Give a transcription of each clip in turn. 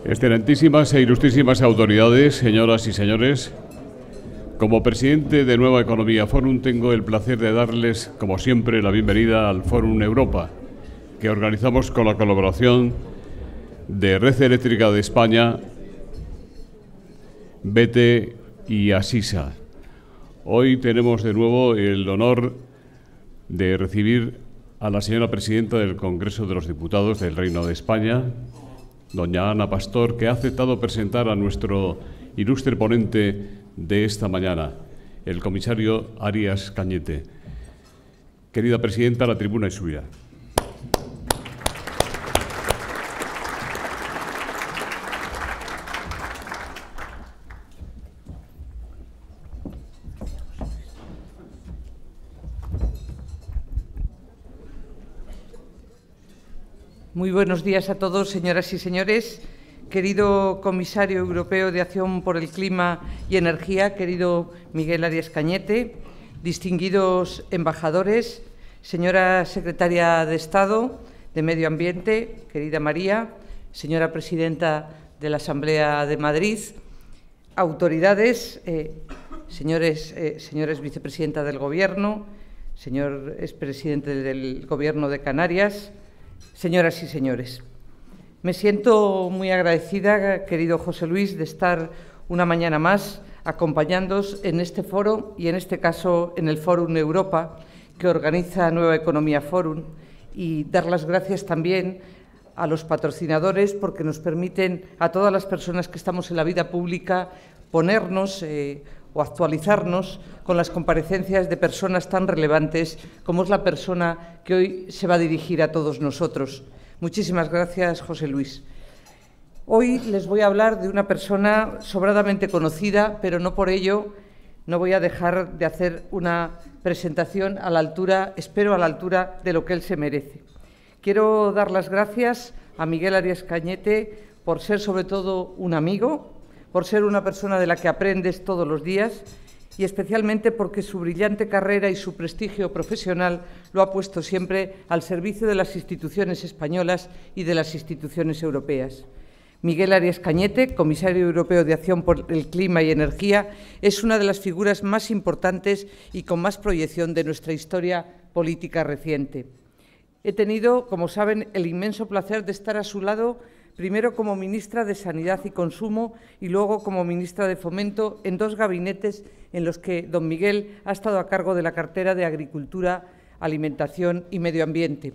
Excelentísimas e ilustrísimas autoridades, señoras y señores, como presidente de Nueva Economía Forum tengo el placer de darles, como siempre, la bienvenida al Forum Europa, que organizamos con la colaboración de Red Eléctrica de España, BT y Asisa. Hoy tenemos de nuevo el honor de recibir a la señora presidenta del Congreso de los Diputados del Reino de España, doña Ana Pastor, que ha aceptado presentar a nuestro ilustre ponente de esta mañana, el comisario Arias Cañete. Querida presidenta, la tribuna es suya. Muy buenos días a todos, señoras y señores. Querido comisario europeo de Acción por el Clima y Energía, querido Miguel Arias Cañete, distinguidos embajadores, señora secretaria de Estado de Medio Ambiente, querida María, señora presidenta de la Asamblea de Madrid, autoridades, señores vicepresidenta del Gobierno, señor expresidente del Gobierno de Canarias, señoras y señores. Me siento muy agradecida, querido José Luis, de estar una mañana más acompañándoos en este foro y, en este caso, en el Forum Europa, que organiza Nueva Economía Forum, y dar las gracias también a los patrocinadores porque nos permiten, a todas las personas que estamos en la vida pública, ponernos o actualizarnos con las comparecencias de personas tan relevantes como es la persona que hoy se va a dirigir a todos nosotros. Muchísimas gracias, José Luis. Hoy les voy a hablar de una persona sobradamente conocida, pero no por ello no voy a dejar de hacer una presentación a la altura, espero a la altura de lo que él se merece. Quiero dar las gracias a Miguel Arias Cañete por ser sobre todo un amigo, por ser una persona de la que aprendes todos los días y especialmente porque su brillante carrera y su prestigio profesional lo ha puesto siempre al servicio de las instituciones españolas y de las instituciones europeas. Miguel Arias Cañete, comisario europeo de Acción por el Clima y Energía, es una de las figuras más importantes y con más proyección de nuestra historia política reciente. He tenido, como saben, el inmenso placer de estar a su lado primero como ministra de Sanidad y Consumo y luego como ministra de Fomento en dos gabinetes en los que don Miguel ha estado a cargo de la cartera de Agricultura, Alimentación y Medio Ambiente.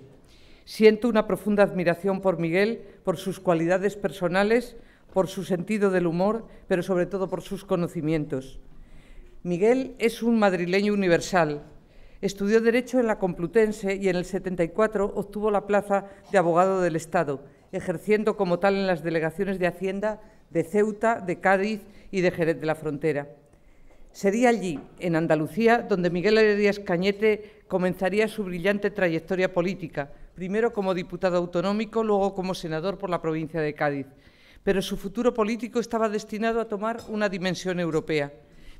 Siento una profunda admiración por Miguel, por sus cualidades personales, por su sentido del humor, pero sobre todo por sus conocimientos. Miguel es un madrileño universal. Estudió Derecho en la Complutense y en el 74 obtuvo la plaza de abogado del Estado, ejerciendo como tal en las delegaciones de Hacienda de Ceuta, de Cádiz y de Jerez de la Frontera. Sería allí, en Andalucía, donde Miguel Arias Cañete comenzaría su brillante trayectoria política, primero como diputado autonómico, luego como senador por la provincia de Cádiz. Pero su futuro político estaba destinado a tomar una dimensión europea.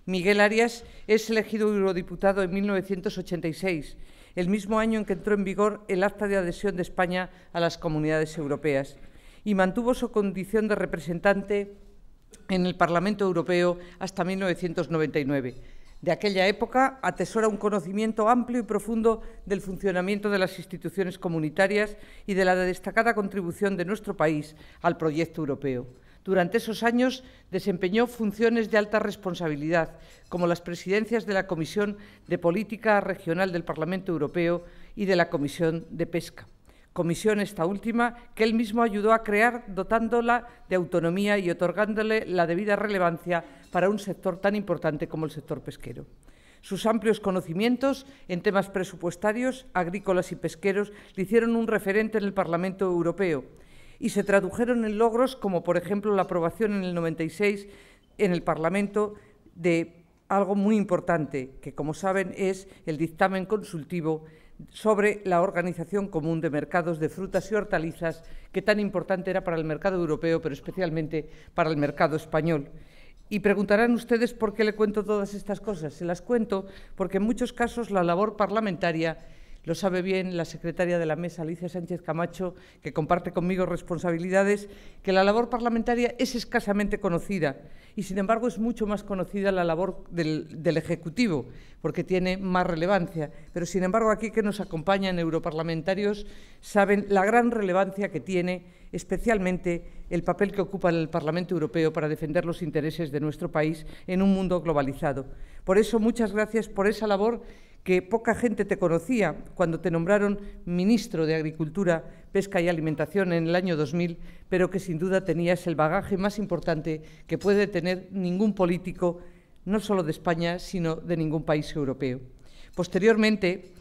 Miguel Arias es elegido eurodiputado en 1986, el mismo año en que entró en vigor el Acta de Adhesión de España a las Comunidades Europeas, y mantuvo su condición de representante en el Parlamento Europeo hasta 1999. De aquella época atesora un conocimiento amplio y profundo del funcionamiento de las instituciones comunitarias y de la destacada contribución de nuestro país al proyecto europeo. Durante esos años desempeñó funciones de alta responsabilidad, como las presidencias de la Comisión de Política Regional del Parlamento Europeo y de la Comisión de Pesca. Comisión esta última que él mismo ayudó a crear, dotándola de autonomía y otorgándole la debida relevancia para un sector tan importante como el sector pesquero. Sus amplios conocimientos en temas presupuestarios, agrícolas y pesqueros le hicieron un referente en el Parlamento Europeo y se tradujeron en logros como, por ejemplo, la aprobación en el 96 en el Parlamento de algo muy importante, que, como saben, es el dictamen consultivo sobre la Organización Común de Mercados de Frutas y Hortalizas, que tan importante era para el mercado europeo, pero especialmente para el mercado español. Y preguntarán ustedes por qué le cuento todas estas cosas. Se las cuento porque en muchos casos la labor parlamentaria Lo sabe bien la secretaria de la mesa, Alicia Sánchez Camacho, que comparte conmigo responsabilidades, que la labor parlamentaria es escasamente conocida y, sin embargo, es mucho más conocida la labor del Ejecutivo, porque tiene más relevancia. Pero, sin embargo, aquí que nos acompañan europarlamentarios saben la gran relevancia que tiene, especialmente el papel que ocupa el Parlamento Europeo para defender los intereses de nuestro país en un mundo globalizado. Por eso, muchas gracias por esa labor que poca gente te conocía cuando te nombraron ministro de Agricultura, Pesca y Alimentación en el año 2000, pero que sin duda tenías el bagaje más importante que puede tener ningún político, no solo de España, sino de ningún país europeo. Posteriormente,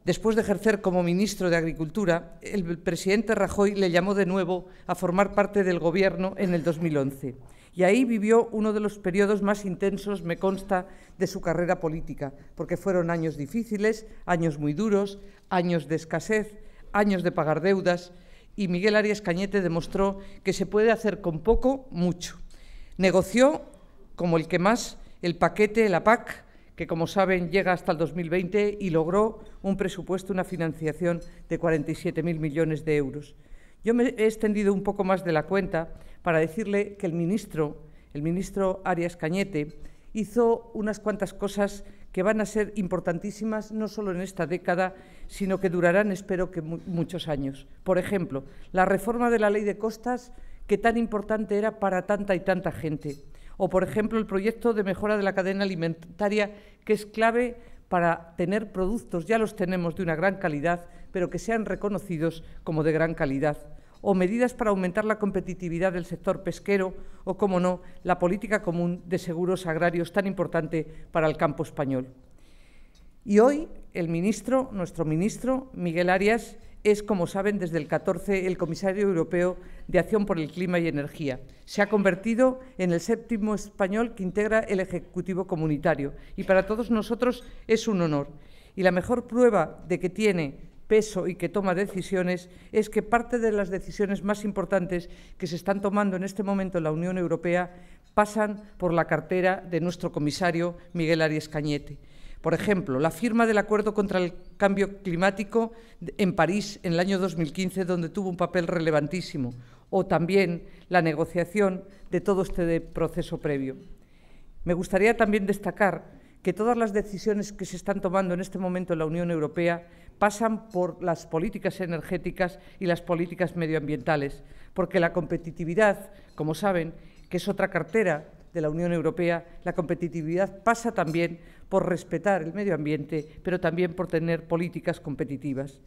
después de ejercer como ministro de Agricultura, el presidente Rajoy le llamó de nuevo a formar parte del Gobierno en el 2011. Y ahí vivió uno de los periodos más intensos, me consta, de su carrera política, porque fueron años difíciles, años muy duros, años de escasez, años de pagar deudas, y Miguel Arias Cañete demostró que se puede hacer con poco, mucho. Negoció, como el que más, el paquete, la PAC, que, como saben, llega hasta el 2020 y logró un presupuesto, una financiación de 47.000 millones de euros. Yo me he extendido un poco más de la cuenta para decirle que el ministro Arias Cañete, hizo unas cuantas cosas que van a ser importantísimas no solo en esta década, sino que durarán, espero que muchos años. Por ejemplo, la reforma de la Ley de Costas, que tan importante era para tanta y tanta gente. O, por ejemplo, el proyecto de mejora de la cadena alimentaria, que es clave para tener productos, ya los tenemos, de una gran calidad, pero que sean reconocidos como de gran calidad. O medidas para aumentar la competitividad del sector pesquero, o, como no, la política común de seguros agrarios tan importante para el campo español. Y hoy nuestro ministro, Miguel Arias, es, como saben, desde el 14 el comisario europeo de Acción por el Clima y Energía. Se ha convertido en el 7º español que integra el Ejecutivo comunitario y para todos nosotros es un honor. Y la mejor prueba de que tiene peso y que toma decisiones es que parte de las decisiones más importantes que se están tomando en este momento en la Unión Europea pasan por la cartera de nuestro comisario Miguel Arias Cañete. Por ejemplo, la firma del Acuerdo contra el Cambio Climático en París en el año 2015, donde tuvo un papel relevantísimo, o también la negociación de todo este proceso previo. Me gustaría también destacar que todas las decisiones que se están tomando en este momento en la Unión Europea pasan por las políticas energéticas y las políticas medioambientales, porque la competitividad, como saben, que es otra cartera de la Unión Europea, la competitividad pasa también por respetar el medio ambiente, pero también por tener políticas competitivas.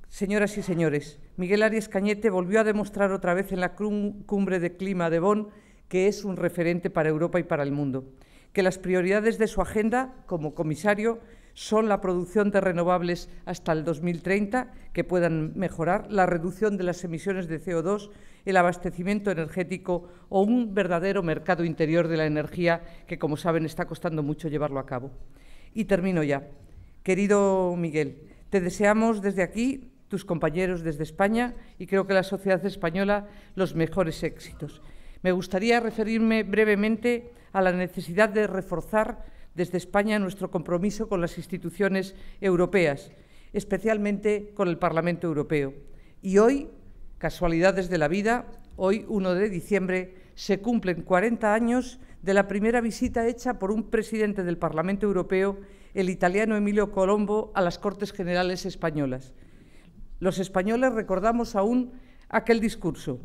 Señoras y señores, Miguel Arias Cañete volvió a demostrar otra vez en la cumbre de clima de Bonn que es un referente para Europa y para el mundo, que las prioridades de su agenda como comisario son la producción de renovables hasta el 2030, que puedan mejorar, la reducción de las emisiones de CO2, el abastecimiento energético o un verdadero mercado interior de la energía que, como saben, está costando mucho llevarlo a cabo. Y termino ya. Querido Miguel, te deseamos desde aquí, tus compañeros desde España y creo que la sociedad española, los mejores éxitos. Me gustaría referirme brevemente a la necesidad de reforzar desde España nuestro compromiso con las instituciones europeas, especialmente con el Parlamento Europeo. Y hoy, casualidades de la vida, hoy, 1 de diciembre, se cumplen 40 años de la primera visita hecha por un presidente del Parlamento Europeo, el italiano Emilio Colombo, a las Cortes Generales españolas. Los españoles recordamos aún aquel discurso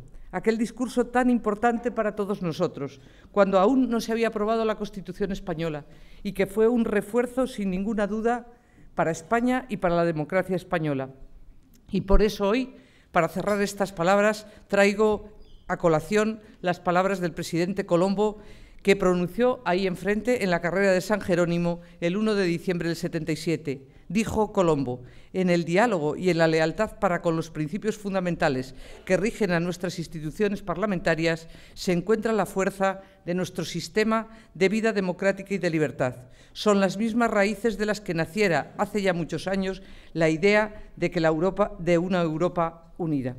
tan importante para todos nosotros, cuando aún no se había aprobado la Constitución española y que fue un refuerzo, sin ninguna duda, para España y para la democracia española. Y por eso hoy, para cerrar estas palabras, traigo a colación las palabras del presidente Colombo, que pronunció ahí enfrente en la carrera de San Jerónimo el 1 de diciembre del 77. Dijo Colombo: en el diálogo y en la lealtad para con los principios fundamentales que rigen a nuestras instituciones parlamentarias se encuentra la fuerza de nuestro sistema de vida democrática y de libertad. Son las mismas raíces de las que naciera hace ya muchos años la idea de una Europa unida.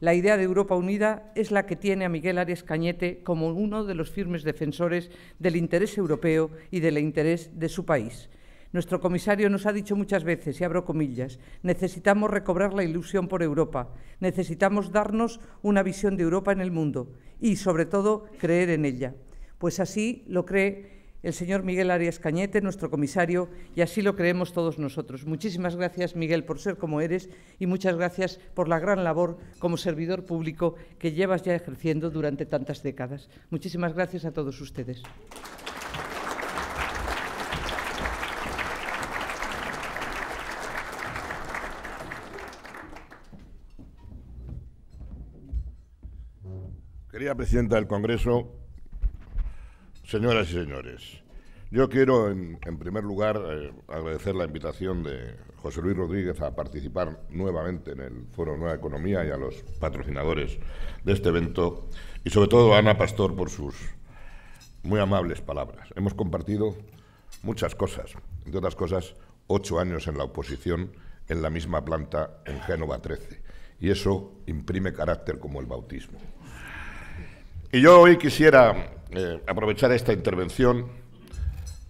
La idea de Europa unida es la que tiene a Miguel Arias Cañete como uno de los firmes defensores del interés europeo y del interés de su país. Nuestro comisario nos ha dicho muchas veces, y abro comillas, necesitamos recobrar la ilusión por Europa, necesitamos darnos una visión de Europa en el mundo y, sobre todo, creer en ella. Pues así lo cree el señor Miguel Arias Cañete, nuestro comisario, y así lo creemos todos nosotros. Muchísimas gracias, Miguel, por ser como eres y muchas gracias por la gran labor como servidor público que llevas ya ejerciendo durante tantas décadas. Muchísimas gracias a todos ustedes. Querida Presidenta del Congreso, señoras y señores, yo quiero, en primer lugar, agradecer la invitación de José Luis Rodríguez a participar nuevamente en el Foro Nueva Economía y a los patrocinadores de este evento, y sobre todo a Ana Pastor por sus muy amables palabras. Hemos compartido muchas cosas, entre otras cosas, 8 años en la oposición en la misma planta en Génova 13, y eso imprime carácter como el bautismo. Y yo hoy quisiera aprovechar esta intervención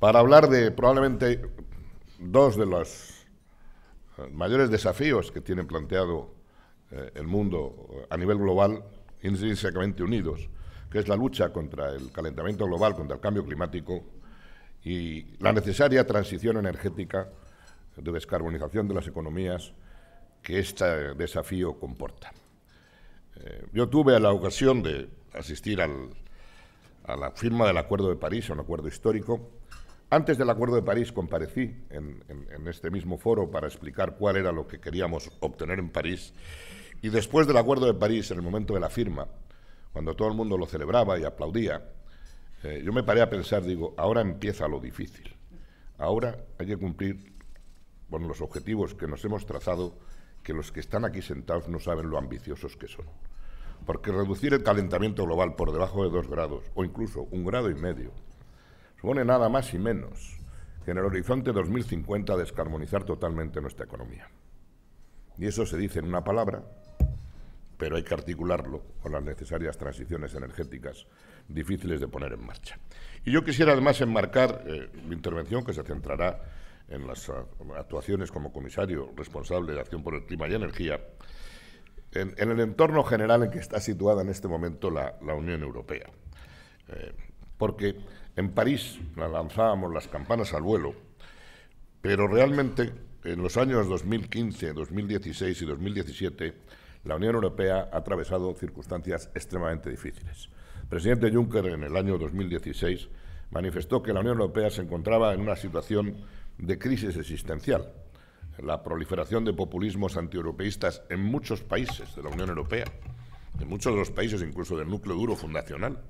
para hablar de probablemente dos de los mayores desafíos que tiene planteado el mundo a nivel global, intrínsecamente unidos, que es la lucha contra el calentamiento global, contra el cambio climático y la necesaria transición energética de descarbonización de las economías que este desafío comporta. Yo tuve la ocasión de asistir a la firma del Acuerdo de París, un acuerdo histórico. Antes del Acuerdo de París comparecí en este mismo foro para explicar cuál era lo que queríamos obtener en París. Y después del Acuerdo de París, en el momento de la firma, cuando todo el mundo lo celebraba y aplaudía, yo me paré a pensar, digo, ahora empieza lo difícil. Ahora hay que cumplir con los objetivos que nos hemos trazado, que los que están aquí sentados no saben lo ambiciosos que son. Porque reducir el calentamiento global por debajo de 2 grados, o incluso 1,5 grados, supone nada más y menos que en el horizonte 2050 descarbonizar totalmente nuestra economía. Y eso se dice en una palabra, pero hay que articularlo con las necesarias transiciones energéticas difíciles de poner en marcha. Y yo quisiera además enmarcar mi intervención, que se centrará en las actuaciones como comisario responsable de Acción por el Clima y Energía, en el entorno general en que está situada en este momento la Unión Europea. Porque en París lanzábamos las campanas al vuelo, pero realmente en los años 2015, 2016 y 2017 la Unión Europea ha atravesado circunstancias extremadamente difíciles. El presidente Juncker en el año 2016 manifestó que la Unión Europea se encontraba en una situación de crisis existencial. La proliferación de populismos antieuropeístos en muchos países de la Unión Europea, en muchos de los países incluso del núcleo duro fundacional,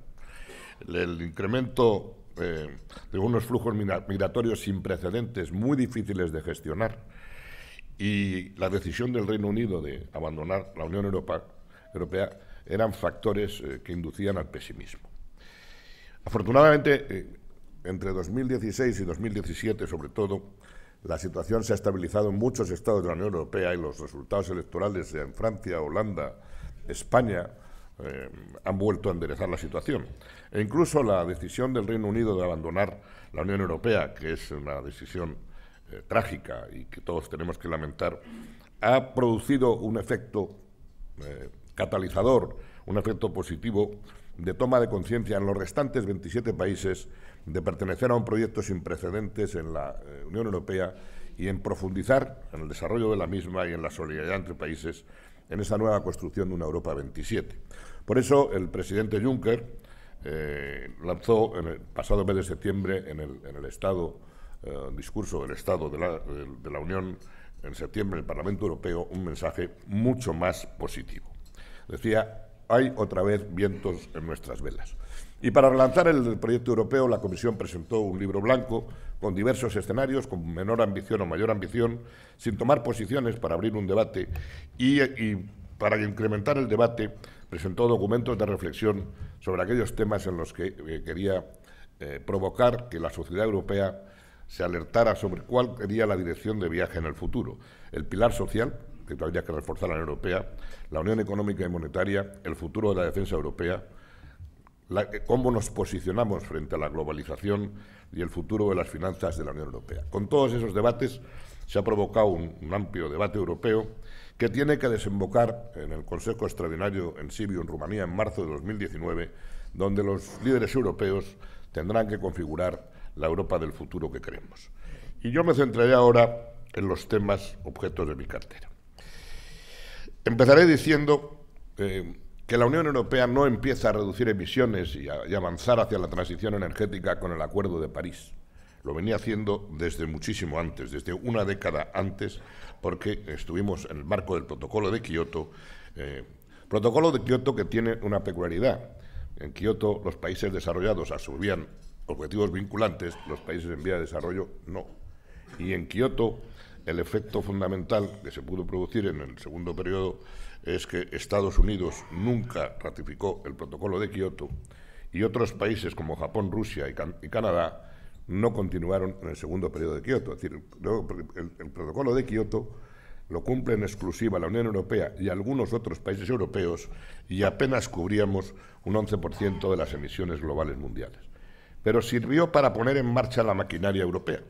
el incremento de unos flujos migratorios sin precedentes, muy difíciles de gestionar, y la decisión del Reino Unido de abandonar la Unión Europea eran factores que inducían al pesimismo. Afortunadamente, entre 2016 y 2017, sobre todo, la situación se ha estabilizado en muchos estados de la Unión Europea y los resultados electorales en Francia, Holanda, España, han vuelto a enderezar la situación. E incluso la decisión del Reino Unido de abandonar la Unión Europea, que es una decisión trágica y que todos tenemos que lamentar, ha producido un efecto catalizador, un efecto positivo de toma de conciencia en los restantes 27 países de pertenecer a un proyecto sin precedentes en la Unión Europea y en profundizar en el desarrollo de la misma y en la solidaridad entre países en esa nueva construcción de una Europa 27. Por eso el presidente Juncker lanzó en el pasado mes de septiembre en el discurso del Estado de la Unión en septiembre en el Parlamento Europeo un mensaje mucho más positivo. Decía: hay otra vez vientos en nuestras velas. Y para relanzar el proyecto europeo, la Comisión presentó un libro blanco con diversos escenarios, con menor ambición o mayor ambición, sin tomar posiciones para abrir un debate y para incrementar el debate presentó documentos de reflexión sobre aquellos temas en los que quería provocar que la sociedad europea se alertara sobre cuál sería la dirección de viaje en el futuro. El pilar social, que tendría que reforzar la Unión Europea, la Unión Económica y Monetaria, el futuro de la defensa europea, cómo nos posicionamos frente a la globalización y el futuro de las finanzas de la Unión Europea. Con todos esos debates se ha provocado un amplio debate europeo que tiene que desembocar en el Consejo Extraordinario en Sibiu, en Rumanía, en marzo de 2019, donde los líderes europeos tendrán que configurar la Europa del futuro que queremos. Y yo me centraré ahora en los temas objetos de mi cartera. Empezaré diciendo que la Unión Europea no empieza a reducir emisiones y avanzar hacia la transición energética con el Acuerdo de París. Lo venía haciendo desde muchísimo antes, desde una década antes, porque estuvimos en el marco del Protocolo de Kioto. Protocolo de Kioto que tiene una peculiaridad. En Kioto los países desarrollados asumían objetivos vinculantes, los países en vía de desarrollo no. Y en Kioto el efecto fundamental que se pudo producir en el segundo periodo es que Estados Unidos nunca ratificó el Protocolo de Kioto y otros países como Japón, Rusia y Canadá no continuaron en el segundo periodo de Kioto. Es decir, el Protocolo de Kioto lo cumple en exclusiva la Unión Europea y algunos otros países europeos y apenas cubríamos un 11% de las emisiones globales mundiales. Pero sirvió para poner en marcha la maquinaria europea.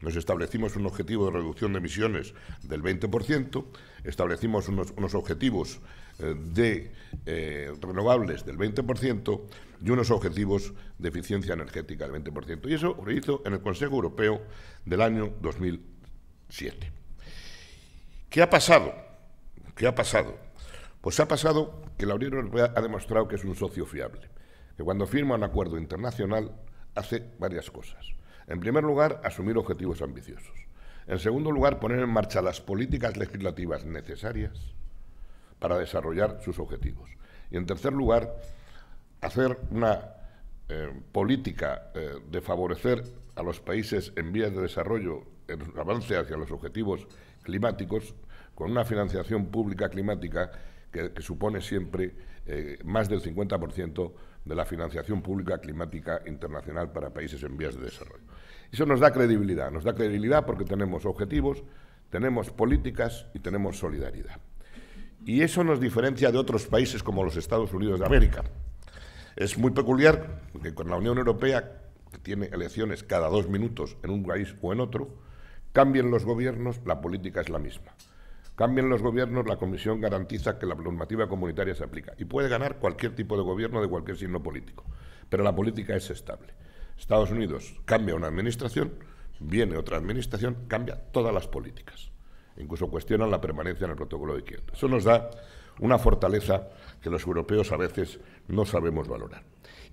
Nos establecimos un objetivo de reducción de emisiones del 20%, establecimos unos objetivos de renovables del 20% y unos objetivos de eficiencia energética del 20%. Y eso lo hizo en el Consejo Europeo del año 2007. ¿Qué ha pasado? ¿Qué ha pasado? Pues ha pasado que la Unión Europea ha demostrado que es un socio fiable, que cuando firma un acuerdo internacional hace varias cosas. En primer lugar, asumir objetivos ambiciosos. En segundo lugar, poner en marcha las políticas legislativas necesarias para desarrollar sus objetivos. Y en tercer lugar, hacer una política de favorecer a los países en vías de desarrollo el avance hacia los objetivos climáticos con una financiación pública climática que supone siempre más del 50% de la financiación pública climática internacional para países en vías de desarrollo. Eso nos da credibilidad porque tenemos objetivos, tenemos políticas y tenemos solidaridad. Y eso nos diferencia de otros países como los Estados Unidos de América. Es muy peculiar que con la Unión Europea, que tiene elecciones cada 2 minutos en un país o en otro, cambien los gobiernos, la política es la misma. Cambien los gobiernos, la Comisión garantiza que la normativa comunitaria se aplica. Y puede ganar cualquier tipo de gobierno de cualquier signo político, pero la política es estable. Estados Unidos cambia una administración, viene otra administración, cambia todas las políticas. Incluso cuestionan la permanencia en el Protocolo de Kioto. Eso nos da una fortaleza que los europeos a veces no sabemos valorar.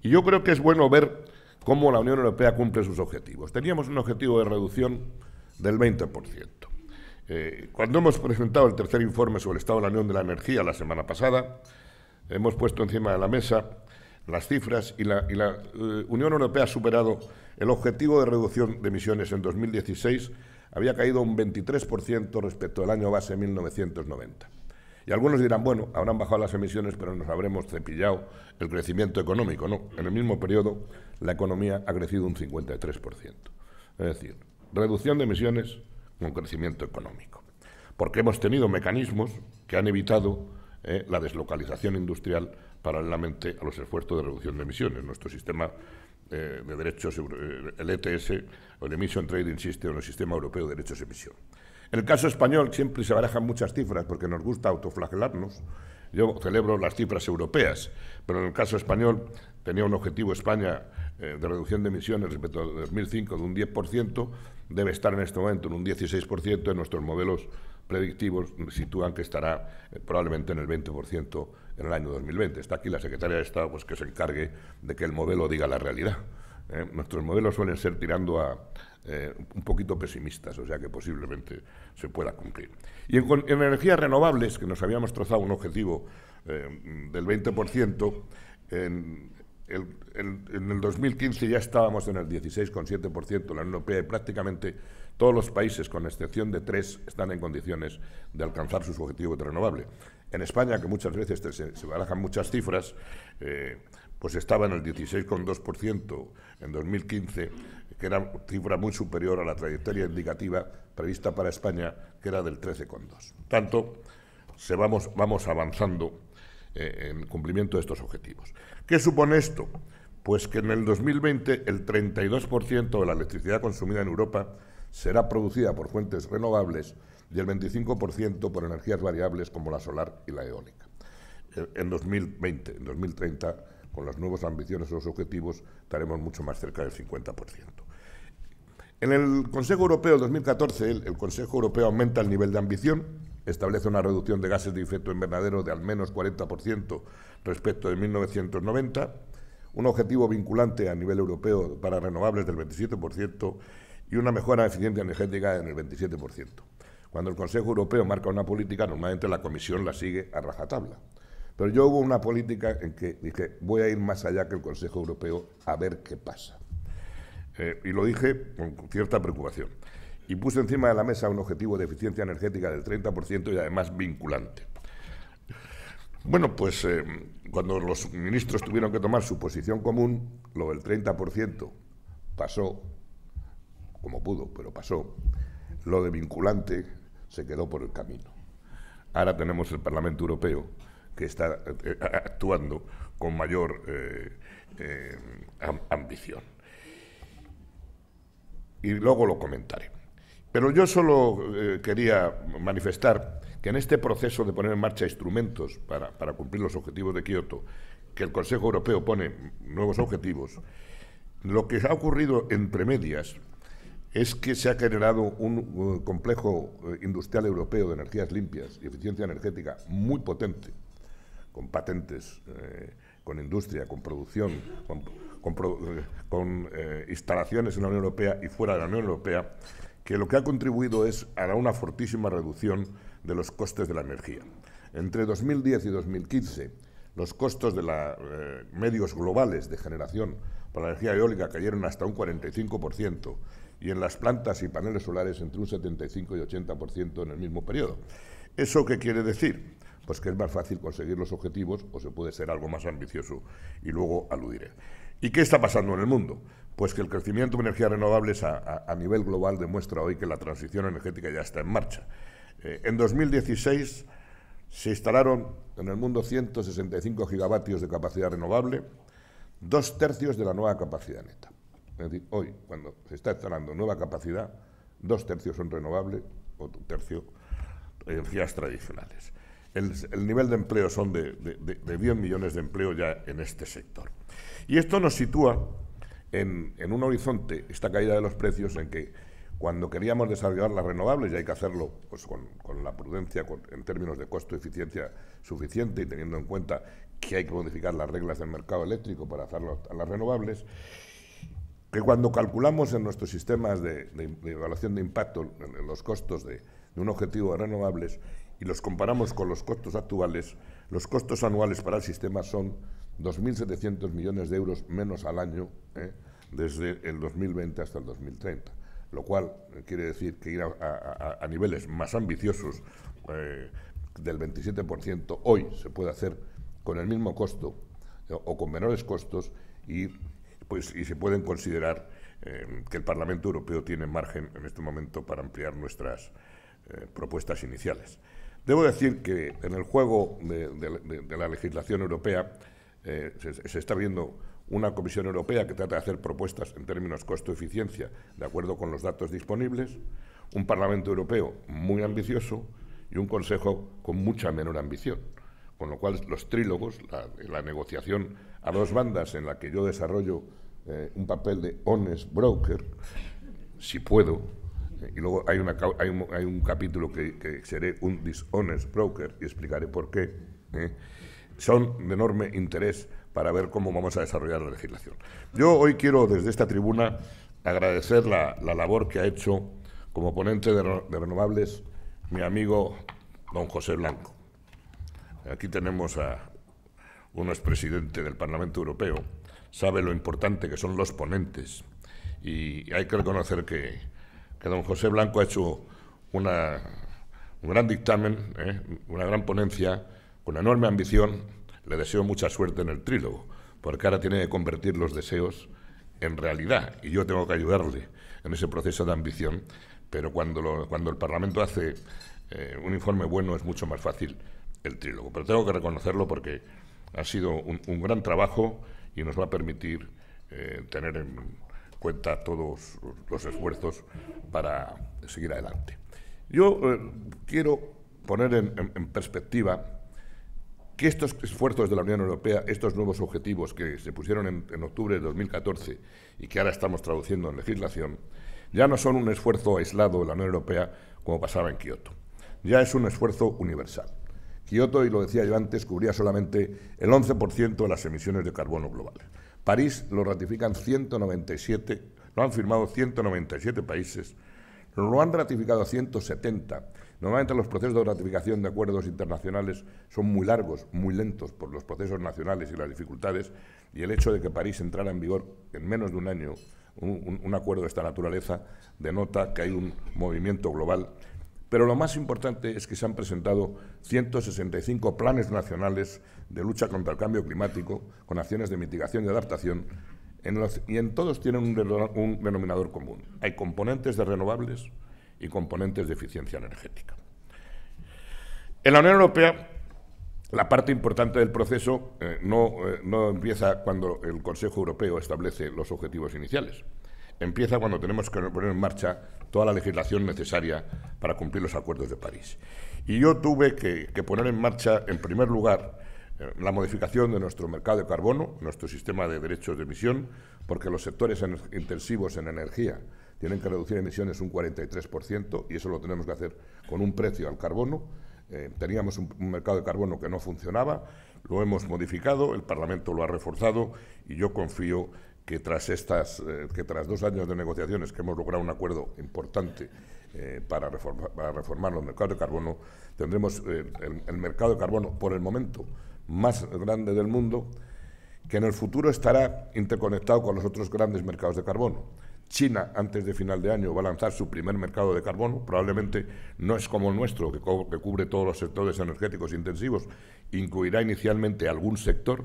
Y yo creo que es bueno ver cómo la Unión Europea cumple sus objetivos. Teníamos un objetivo de reducción del 20%. Cuando hemos presentado el tercer informe sobre el estado de la Unión de la Energía la semana pasada, hemos puesto encima de la mesa las cifras y la Unión Europea ha superado el objetivo de reducción de emisiones en 2016, había caído un 23% respecto al año base 1990. Y algunos dirán, bueno, habrán bajado las emisiones, pero nos habremos cepillado el crecimiento económico. No, en el mismo periodo la economía ha crecido un 53%. Es decir, reducción de emisiones con crecimiento económico. Porque hemos tenido mecanismos que han evitado la deslocalización industrial paralelamente a los esfuerzos de reducción de emisiones. Nuestro sistema de derechos, el ETS, o el Emission Trading System, o el Sistema Europeo de Derechos de Emisión. En el caso español siempre se barajan muchas cifras porque nos gusta autoflagelarnos. Yo celebro las cifras europeas, pero en el caso español tenía un objetivo España de reducción de emisiones respecto al 2005 de un 10%, debe estar en este momento en un 16%, en nuestros modelos predictivos sitúan que estará probablemente en el 20% en el año 2020. Está aquí la secretaria de Estado pues, que se encargue de que el modelo diga la realidad. Nuestros modelos suelen ser tirando a un poquito pesimistas, o sea que posiblemente se pueda cumplir. Y en energías renovables, que nos habíamos trazado un objetivo del 20%, en el 2015 ya estábamos en el 16,7% de la Unión Europea y prácticamente todos los países, con excepción de 3, están en condiciones de alcanzar sus objetivos de renovable. En España, que muchas veces se barajan muchas cifras, pues estaba en el 16,2% en 2015, que era una cifra muy superior a la trayectoria indicativa prevista para España, que era del 13,2%. Por tanto, vamos avanzando en cumplimiento de estos objetivos. ¿Qué supone esto? Pues que en el 2020 el 32% de la electricidad consumida en Europa será producida por fuentes renovables y el 25% por energías variables como la solar y la eólica. En 2020, en 2030, con las nuevas ambiciones y los objetivos, estaremos mucho más cerca del 50%. En el Consejo Europeo de 2014, el Consejo Europeo aumenta el nivel de ambición, establece una reducción de gases de efecto invernadero de al menos 40% respecto de 1990, un objetivo vinculante a nivel europeo para renovables del 27% y una mejora de eficiencia energética en el 27%. Cuando el Consejo Europeo marca una política, normalmente la Comisión la sigue a rajatabla. Pero yo hubo una política en que dije, voy a ir más allá que el Consejo Europeo a ver qué pasa. Y lo dije con cierta preocupación. Y puse encima de la mesa un objetivo de eficiencia energética del 30% y además vinculante. Bueno, pues cuando los ministros tuvieron que tomar su posición común, lo del 30% pasó, como pudo, pero pasó. Lo de vinculante se quedó por el camino. Ahora tenemos el Parlamento Europeo que está actuando con mayor ambición. Y luego lo comentaré. Pero yo solo quería manifestar que en este proceso de poner en marcha instrumentos para cumplir los objetivos de Kioto, que el Consejo Europeo pone nuevos objetivos, lo que ha ocurrido entre medias es que se ha generado un complejo industrial europeo de energías limpias y eficiencia energética muy potente, con patentes, con industria, con producción, con instalaciones en la Unión Europea y fuera de la Unión Europea, que lo que ha contribuido es a una fortísima reducción de los costes de la energía. Entre 2010 y 2015, los costos de los medios globales de generación para la energía eólica cayeron hasta un 45%, y en las plantas y paneles solares entre un 75 y 80% en el mismo periodo. ¿Eso qué quiere decir? Pues que es más fácil conseguir los objetivos o se puede ser algo más ambicioso, y luego aludiré. ¿Y qué está pasando en el mundo? Pues que el crecimiento de energías renovables a nivel global demuestra hoy que la transición energética ya está en marcha. En 2016 se instalaron en el mundo 165 gigavatios de capacidad renovable, 2/3 de la nueva capacidad neta. Es decir, hoy, cuando se está instalando nueva capacidad, 2/3 son renovables, otro tercio energías tradicionales. El nivel de empleo son de 10 millones de empleo ya en este sector. Y esto nos sitúa en un horizonte, esta caída de los precios, en que cuando queríamos desarrollar las renovables, y hay que hacerlo pues, con la prudencia, en términos de costo-eficiencia suficiente, y teniendo en cuenta que hay que modificar las reglas del mercado eléctrico para hacerlo a las renovables, que cuando calculamos en nuestros sistemas de evaluación de impacto en los costos de un objetivo de renovables y los comparamos con los costos actuales, los costos anuales para el sistema son 2.700 millones de euros menos al año desde el 2020 hasta el 2030, lo cual quiere decir que ir a niveles más ambiciosos del 27% hoy se puede hacer con el mismo costo o con menores costos y se pueden considerar que el Parlamento Europeo tiene margen en este momento para ampliar nuestras propuestas iniciales. Debo decir que en el juego de la legislación europea se está viendo una Comisión Europea que trata de hacer propuestas en términos costo-eficiencia de acuerdo con los datos disponibles, un Parlamento Europeo muy ambicioso y un Consejo con mucha menor ambición. Con lo cual, los trílogos, la negociación a dos bandas en la que yo desarrollo un papel de honest broker, si puedo, y luego hay un capítulo que seré un dishonest broker y explicaré por qué, son de enorme interés para ver cómo vamos a desarrollar la legislación. Yo hoy quiero, desde esta tribuna, agradecer la labor que ha hecho como ponente de renovables mi amigo don José Blanco. Aquí tenemos a un expresidente del Parlamento Europeo, sabe lo importante que son los ponentes, y hay que reconocer que don José Blanco ha hecho un gran dictamen, una gran ponencia, con enorme ambición. Le deseo mucha suerte en el trílogo, porque ahora tiene que convertir los deseos en realidad, y yo tengo que ayudarle en ese proceso de ambición, pero cuando el Parlamento hace un informe bueno es mucho más fácil el trílogo. Pero tengo que reconocerlo porque ha sido un gran trabajo y nos va a permitir tener en cuenta todos los esfuerzos para seguir adelante. Yo quiero poner en perspectiva que estos esfuerzos de la Unión Europea, estos nuevos objetivos que se pusieron en octubre de 2014 y que ahora estamos traduciendo en legislación, ya no son un esfuerzo aislado de la Unión Europea como pasaba en Kioto. Ya es un esfuerzo universal. Kioto, y lo decía yo antes, cubría solamente el 11% de las emisiones de carbono globales. París lo ratifican 197, lo han firmado 197 países, lo han ratificado 170. Normalmente los procesos de ratificación de acuerdos internacionales son muy largos, muy lentos por los procesos nacionales y las dificultades, y el hecho de que París entrara en vigor en menos de un año un acuerdo de esta naturaleza denota que hay un movimiento global. Pero lo más importante es que se han presentado 165 planes nacionales de lucha contra el cambio climático con acciones de mitigación y adaptación, y en todos tienen un denominador común. Hay componentes de renovables y componentes de eficiencia energética. En la Unión Europea, la parte importante del proceso no empieza cuando el Consejo Europeo establece los objetivos iniciales. Empieza cuando tenemos que poner en marcha toda la legislación necesaria para cumplir los acuerdos de París. Y yo tuve que poner en marcha, en primer lugar, la modificación de nuestro mercado de carbono, nuestro sistema de derechos de emisión, porque los sectores intensivos en energía tienen que reducir emisiones un 43%, y eso lo tenemos que hacer con un precio al carbono. Teníamos un mercado de carbono que no funcionaba, lo hemos modificado, el Parlamento lo ha reforzado, y yo confío que tras 2 años de negociaciones que hemos logrado un acuerdo importante para reformar los mercados de carbono, tendremos el mercado de carbono, por el momento, más grande del mundo, que en el futuro estará interconectado con los otros grandes mercados de carbono. China, antes de final de año, va a lanzar su primer mercado de carbono. Probablemente no es como el nuestro, que cubre todos los sectores energéticos intensivos. Incluirá inicialmente algún sector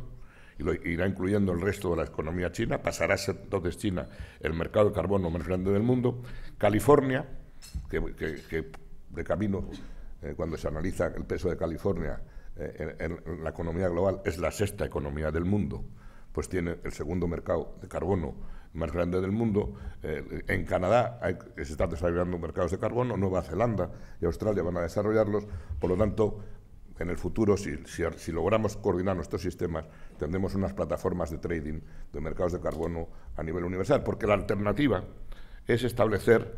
y lo irá incluyendo el resto de la economía china. Pasará a ser entonces China el mercado de carbono más grande del mundo. California, que de camino, cuando se analiza el peso de California en la economía global, es la 6ª economía del mundo, pues tiene el segundo mercado de carbono más grande del mundo. En Canadá se están desarrollando mercados de carbono, Nueva Zelanda y Australia van a desarrollarlos. Por lo tanto, en el futuro, si logramos coordinar nuestros sistemas, tendremos unas plataformas de trading de mercados de carbono a nivel universal, porque la alternativa es establecer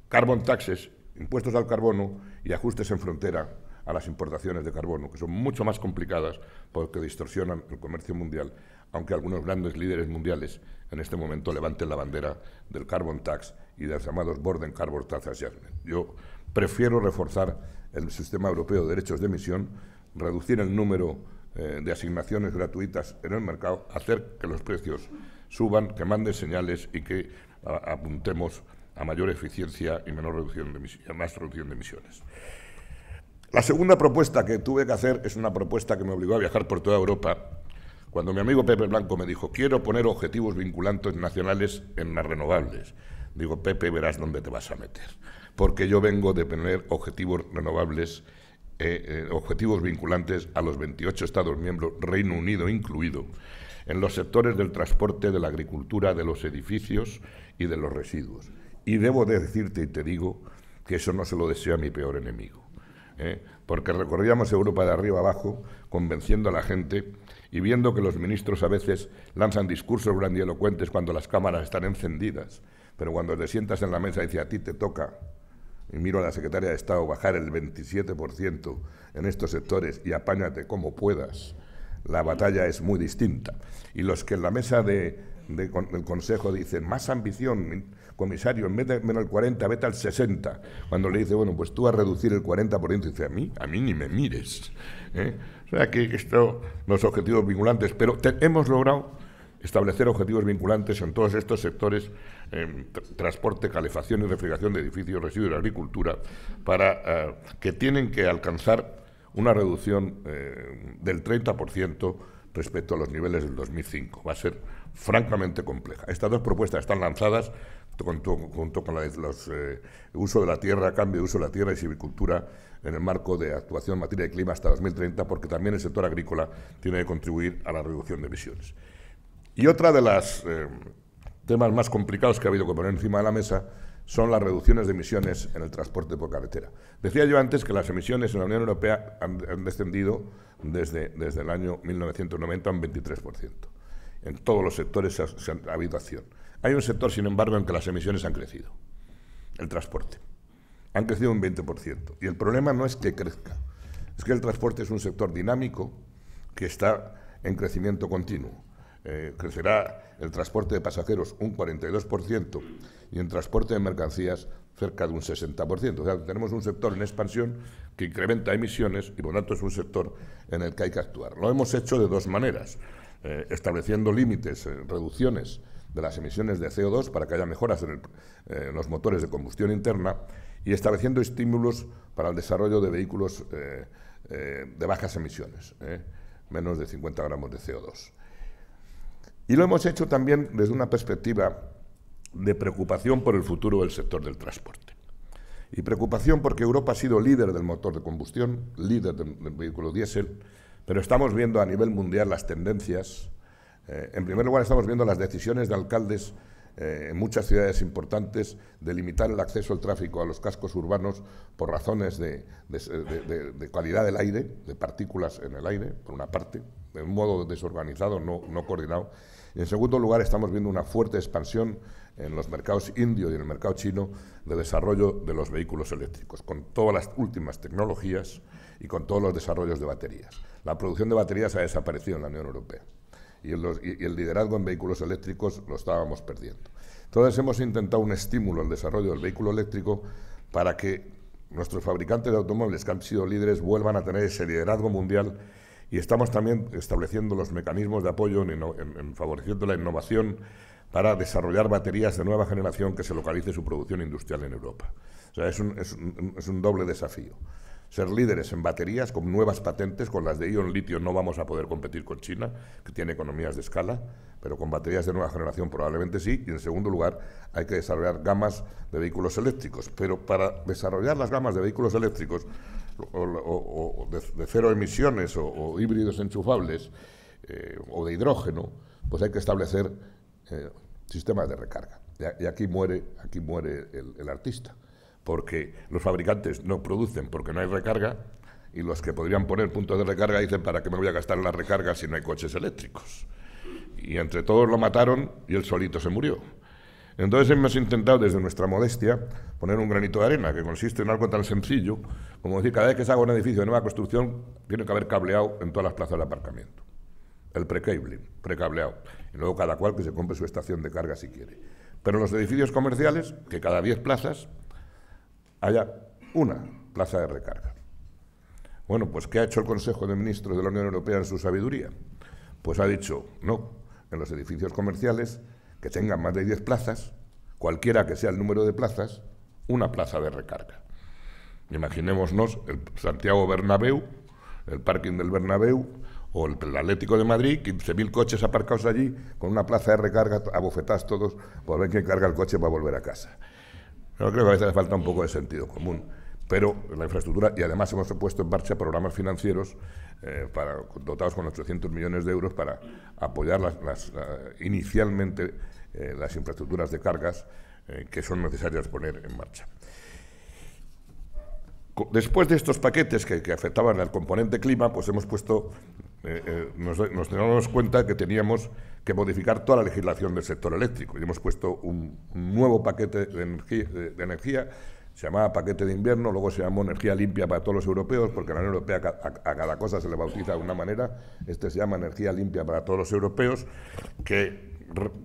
carbon taxes, impuestos al carbono y ajustes en frontera a las importaciones de carbono, que son mucho más complicadas porque distorsionan el comercio mundial, aunque algunos grandes líderes mundiales en este momento levanten la bandera del carbon tax y de los llamados border carbon tax adjustment. Yo prefiero reforzar el sistema europeo de derechos de emisión, reducir el número de asignaciones gratuitas en el mercado, hacer que los precios suban, que manden señales y que apuntemos a mayor eficiencia y más reducción de emisiones. La segunda propuesta que tuve que hacer es una propuesta que me obligó a viajar por toda Europa, cuando mi amigo Pepe Blanco me dijo: quiero poner objetivos vinculantes nacionales en las renovables. Digo: Pepe, verás dónde te vas a meter, porque yo vengo de poner objetivos renovables, objetivos vinculantes a los 28 Estados miembros, Reino Unido incluido, en los sectores del transporte, de la agricultura, de los edificios y de los residuos. Y debo de decirte y te digo que eso no se lo deseo a mi peor enemigo. Porque recorríamos Europa de arriba abajo convenciendo a la gente y viendo que los ministros a veces lanzan discursos grandilocuentes cuando las cámaras están encendidas, pero cuando te sientas en la mesa y dice: a ti te toca, y miro a la secretaria de Estado, bajar el 27% en estos sectores y apáñate como puedas, la batalla es muy distinta. Y los que en la mesa del Consejo dicen: más ambición, comisario, en vez de menos el 40, vete al 60. Cuando le dice: bueno, pues tú vas a reducir el 40%, dice: a mí ni me mires. O sea que esto, los objetivos vinculantes, pero hemos logrado establecer objetivos vinculantes en todos estos sectores, transporte, calefacción y refrigeración de edificios, residuos y agricultura, que tienen que alcanzar una reducción del 30% respecto a los niveles del 2005. Va a ser francamente compleja. Estas dos propuestas están lanzadas junto con la de uso de la tierra, cambio de uso de la tierra y silvicultura en el marco de actuación en materia de clima hasta 2030, porque también el sector agrícola tiene que contribuir a la reducción de emisiones. Y otra de los temas más complicados que ha habido que poner encima de la mesa son las reducciones de emisiones en el transporte por carretera. Decía yo antes que las emisiones en la Unión Europea han descendido desde el año 1990 un 23%. En todos los sectores ha habido acción. Hay un sector, sin embargo, en que las emisiones han crecido. El transporte. Han crecido un 20%. Y el problema no es que crezca. Es que el transporte es un sector dinámico que está en crecimiento continuo. Crecerá el transporte de pasajeros un 42% y en transporte de mercancías cerca de un 60%. O sea, tenemos un sector en expansión que incrementa emisiones y, por lo tanto, es un sector en el que hay que actuar. Lo hemos hecho de dos maneras, estableciendo límites, reducciones de las emisiones de CO2 para que haya mejoras en los motores de combustión interna y estableciendo estímulos para el desarrollo de vehículos de bajas emisiones, menos de 50 gramos de CO2. Y lo hemos hecho también desde una perspectiva de preocupación por el futuro del sector del transporte. Y preocupación porque Europa ha sido líder del motor de combustión, líder del vehículo diésel, pero estamos viendo a nivel mundial las tendencias. En primer lugar, estamos viendo las decisiones de alcaldes en muchas ciudades importantes de limitar el acceso al tráfico a los cascos urbanos por razones de calidad del aire, de partículas en el aire, por una parte, de un modo desorganizado, no coordinado. Y en segundo lugar, estamos viendo una fuerte expansión en los mercados indio y en el mercado chino de desarrollo de los vehículos eléctricos, con todas las últimas tecnologías y con todos los desarrollos de baterías. La producción de baterías ha desaparecido en la Unión Europea y el liderazgo en vehículos eléctricos lo estábamos perdiendo. Entonces hemos intentado un estímulo al desarrollo del vehículo eléctrico para que nuestros fabricantes de automóviles que han sido líderes vuelvan a tener ese liderazgo mundial. Y estamos también estableciendo los mecanismos de apoyo en favoreciendo la innovación para desarrollar baterías de nueva generación que se localice su producción industrial en Europa. O sea, es un doble desafío. Ser líderes en baterías con nuevas patentes, con las de ion litio no vamos a poder competir con China, que tiene economías de escala, pero con baterías de nueva generación probablemente sí. Y en segundo lugar, hay que desarrollar gamas de vehículos eléctricos. Pero para desarrollar las gamas de vehículos eléctricos, o de cero emisiones o híbridos enchufables o de hidrógeno, pues hay que establecer sistemas de recarga. Y aquí muere el artista, porque los fabricantes no producen porque no hay recarga y los que podrían poner puntos de recarga dicen ¿para qué me voy a gastar en la recarga si no hay coches eléctricos? Y entre todos lo mataron y él solito se murió. Entonces hemos intentado desde nuestra modestia poner un granito de arena que consiste en algo tan sencillo como decir cada vez que se haga un edificio de nueva construcción tiene que haber cableado en todas las plazas de aparcamiento. El precableado. Y luego cada cual que se compre su estación de carga si quiere. Pero en los edificios comerciales, que cada 10 plazas haya una plaza de recarga. Bueno, pues ¿qué ha hecho el Consejo de Ministros de la Unión Europea en su sabiduría? Pues ha dicho, no, en los edificios comerciales que tengan más de 10 plazas, cualquiera que sea el número de plazas, una plaza de recarga. Imaginémonos el Santiago Bernabéu, el parking del Bernabéu, o el Atlético de Madrid, 15.000 coches aparcados allí, con una plaza de recarga, abofetados todos, por ver quién carga el coche para volver a casa. Yo creo que a veces falta un poco de sentido común. Pero la infraestructura, y además hemos puesto en marcha programas financieros dotados con 800 millones de euros para apoyar inicialmente las infraestructuras de cargas que son necesarias poner en marcha. Después de estos paquetes que afectaban al componente clima, pues hemos puesto, nos damos cuenta que teníamos que modificar toda la legislación del sector eléctrico y hemos puesto un nuevo paquete de energía. Se llamaba paquete de invierno, luego se llamó energía limpia para todos los europeos, porque en la Unión Europea a cada cosa se le bautiza de una manera. Este se llama energía limpia para todos los europeos, que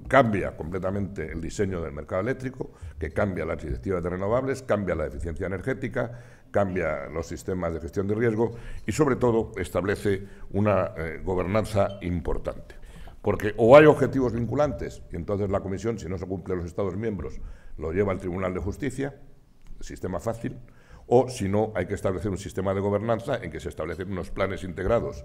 cambia completamente el diseño del mercado eléctrico, que cambia las directivas de renovables, cambia la eficiencia energética, cambia los sistemas de gestión de riesgo y, sobre todo, establece una gobernanza importante. Porque o hay objetivos vinculantes, y entonces la Comisión, si no se cumplen los Estados miembros, lo lleva al Tribunal de Justicia, sistema fácil, o si no, hay que establecer un sistema de gobernanza en que se establecen unos planes integrados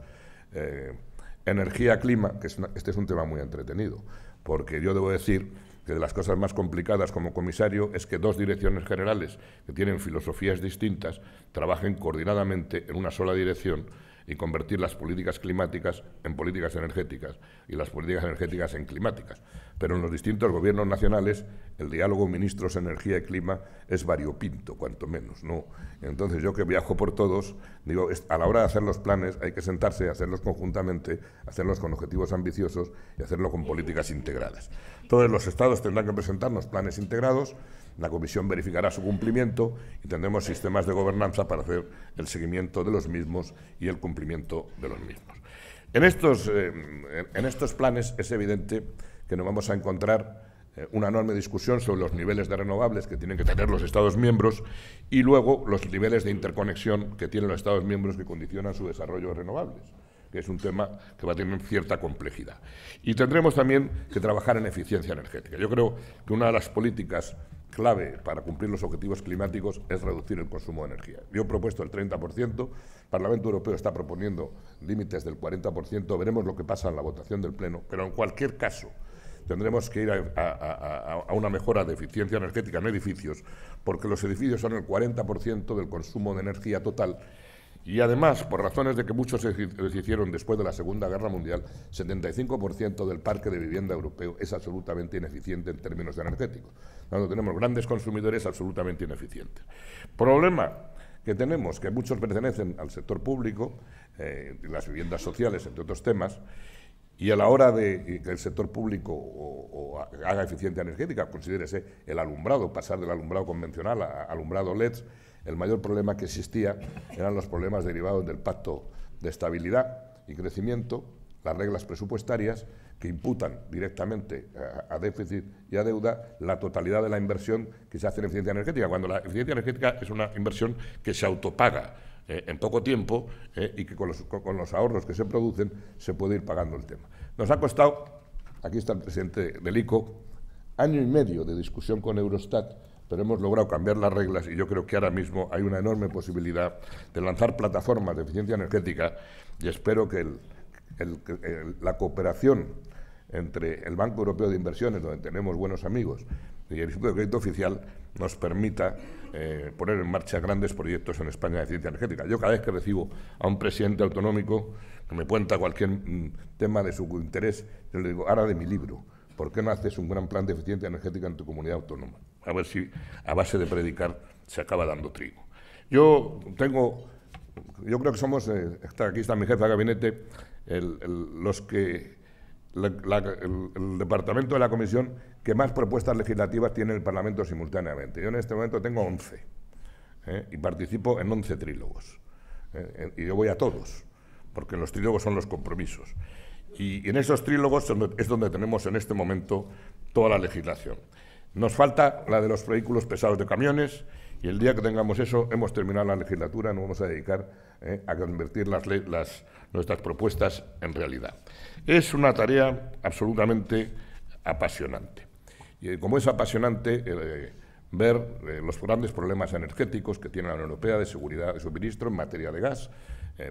energía-clima, que este es un tema muy entretenido, porque yo debo decir que de las cosas más complicadas como comisario es que dos direcciones generales que tienen filosofías distintas trabajen coordinadamente en una sola dirección y convertir las políticas climáticas en políticas energéticas y las políticas energéticas en climáticas. Pero en los distintos gobiernos nacionales el diálogo ministros, energía y clima es variopinto, cuanto menos, ¿no? Entonces yo que viajo por todos, digo, a la hora de hacer los planes hay que sentarse, hacerlos conjuntamente, hacerlos con objetivos ambiciosos y hacerlo con políticas integradas. Todos los estados tendrán que presentarnos planes integrados, la Comisión verificará su cumplimiento y tendremos sistemas de gobernanza para hacer el seguimiento de los mismos y el cumplimiento de los mismos. En estos planes es evidente que nos vamos a encontrar una enorme discusión sobre los niveles de renovables que tienen que tener los Estados miembros y luego los niveles de interconexión que tienen los Estados miembros que condicionan su desarrollo de renovables, que es un tema que va a tener cierta complejidad. Y tendremos también que trabajar en eficiencia energética. Yo creo que una de las políticas clave para cumplir los objetivos climáticos es reducir el consumo de energía. Yo he propuesto el 30%, el Parlamento Europeo está proponiendo límites del 40%, veremos lo que pasa en la votación del Pleno, pero en cualquier caso tendremos que ir a una mejora de eficiencia energética en edificios, porque los edificios son el 40% del consumo de energía total. Y además, por razones de que muchos se hicieron después de la Segunda Guerra Mundial, 75% del parque de vivienda europeo es absolutamente ineficiente en términos energéticos. Cuando tenemos grandes consumidores absolutamente ineficientes. Problema que tenemos, que muchos pertenecen al sector público, las viviendas sociales, entre otros temas, y a la hora de que el sector público haga eficiencia energética, considérese el alumbrado, pasar del alumbrado convencional a alumbrado LEDs, el mayor problema que existía eran los problemas derivados del Pacto de Estabilidad y Crecimiento, las reglas presupuestarias que imputan directamente a déficit y a deuda la totalidad de la inversión que se hace en eficiencia energética, cuando la eficiencia energética es una inversión que se autopaga en poco tiempo y que con los ahorros que se producen se puede ir pagando el tema. Nos ha costado, aquí está el presidente del ICO, año y medio de discusión con Eurostat, pero hemos logrado cambiar las reglas y yo creo que ahora mismo hay una enorme posibilidad de lanzar plataformas de eficiencia energética y espero que la cooperación entre el Banco Europeo de Inversiones, donde tenemos buenos amigos, y el Instituto de Crédito Oficial nos permita poner en marcha grandes proyectos en España de eficiencia energética. Yo cada vez que recibo a un presidente autonómico que me cuenta cualquier tema de su interés, yo le digo, ahora de mi libro, ¿por qué no haces un gran plan de eficiencia energética en tu comunidad autónoma? A ver si a base de predicar se acaba dando trigo. Yo creo que somos, aquí está mi jefe de gabinete, el departamento de la Comisión que más propuestas legislativas tiene el Parlamento simultáneamente. Yo en este momento tengo 11 y participo en 11 trílogos. Y yo voy a todos, porque en los trílogos son los compromisos. Y en esos trílogos es donde tenemos en este momento toda la legislación. Nos falta la de los vehículos pesados de camiones y el día que tengamos eso hemos terminado la legislatura, nos vamos a dedicar a convertir nuestras propuestas en realidad. Es una tarea absolutamente apasionante. Y como es apasionante ver los grandes problemas energéticos que tiene la Unión Europea de seguridad de suministro en materia de gas,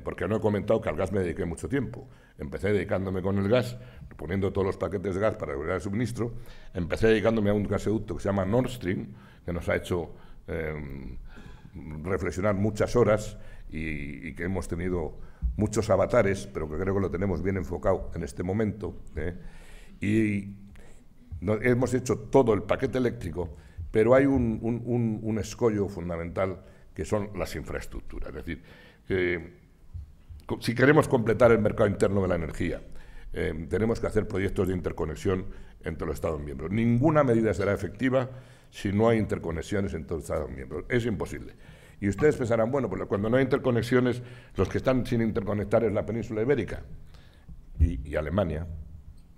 porque no he comentado que al gas me dediqué mucho tiempo. Empecé dedicándome con el gas, poniendo todos los paquetes de gas para regular el suministro. Empecé dedicándome a un gasoducto que se llama Nord Stream, que nos ha hecho reflexionar muchas horas y que hemos tenido muchos avatares, pero que creo que lo tenemos bien enfocado en este momento. Y hemos hecho todo el paquete eléctrico, pero hay un escollo fundamental que son las infraestructuras. Es decir, si queremos completar el mercado interno de la energía, tenemos que hacer proyectos de interconexión entre los Estados miembros. Ninguna medida será efectiva si no hay interconexiones entre los Estados miembros. Es imposible. Y ustedes pensarán, bueno, pues cuando no hay interconexiones, los que están sin interconectar es la península ibérica y Alemania.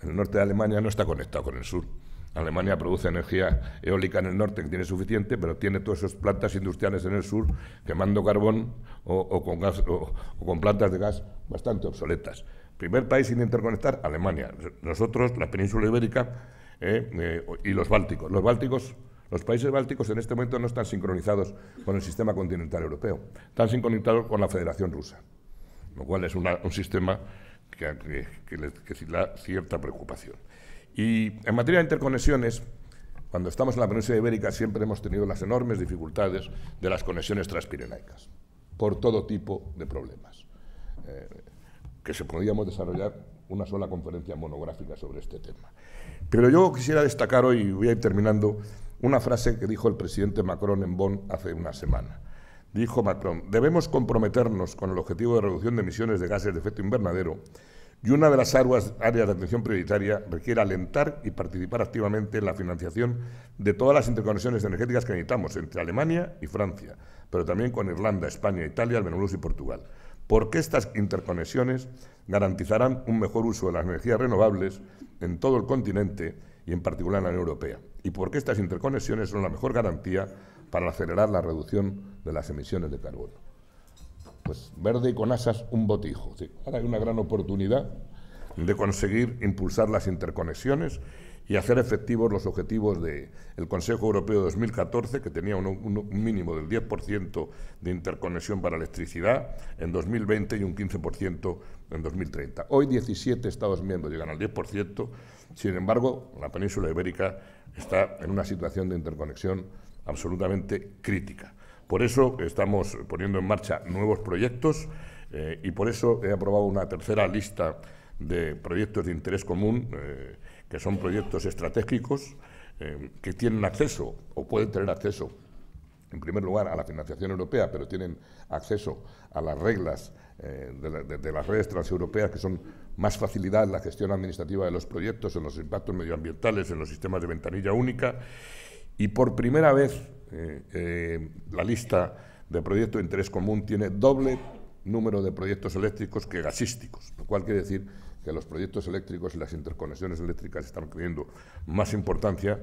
El norte de Alemania no está conectado con el sur. Alemania produce energía eólica en el norte, que tiene suficiente, pero tiene todas esas plantas industriales en el sur quemando carbón o con gas, o con plantas de gas bastante obsoletas. Primer país sin interconectar, Alemania. Nosotros, la península ibérica y los bálticos. Los países bálticos en este momento no están sincronizados con el sistema continental europeo. Están sincronizados con la Federación Rusa, lo cual es un sistema que da cierta preocupación. Y en materia de interconexiones, cuando estamos en la península ibérica siempre hemos tenido las enormes dificultades de las conexiones transpirenaicas, por todo tipo de problemas, que se podíamos desarrollar una sola conferencia monográfica sobre este tema. Pero yo quisiera destacar hoy, y voy a ir terminando, una frase que dijo el presidente Macron en Bonn hace una semana. Dijo Macron: debemos comprometernos con el objetivo de reducción de emisiones de gases de efecto invernadero, y una de las áreas de atención prioritaria requiere alentar y participar activamente en la financiación de todas las interconexiones energéticas que necesitamos entre Alemania y Francia, pero también con Irlanda, España, Italia, el Benelux y Portugal, porque estas interconexiones garantizarán un mejor uso de las energías renovables en todo el continente y en particular en la Unión Europea, y porque estas interconexiones son la mejor garantía para acelerar la reducción de las emisiones de carbono. Pues verde y con asas un botijo. Sí, ahora hay una gran oportunidad de conseguir impulsar las interconexiones y hacer efectivos los objetivos del Consejo Europeo de 2014, que tenía un mínimo del 10% de interconexión para electricidad en 2020 y un 15% en 2030. Hoy 17 Estados miembros llegan al 10%, sin embargo, la península ibérica está en una situación de interconexión absolutamente crítica. Por eso estamos poniendo en marcha nuevos proyectos y por eso he aprobado una tercera lista de proyectos de interés común, que son proyectos estratégicos que tienen acceso o pueden tener acceso, en primer lugar, a la financiación europea, pero tienen acceso a las reglas de las redes transeuropeas, que son más facilidad en la gestión administrativa de los proyectos, en los impactos medioambientales, en los sistemas de ventanilla única. Y por primera vez la lista de proyectos de interés común tiene doble número de proyectos eléctricos que gasísticos, lo cual quiere decir que los proyectos eléctricos y las interconexiones eléctricas están teniendo más importancia.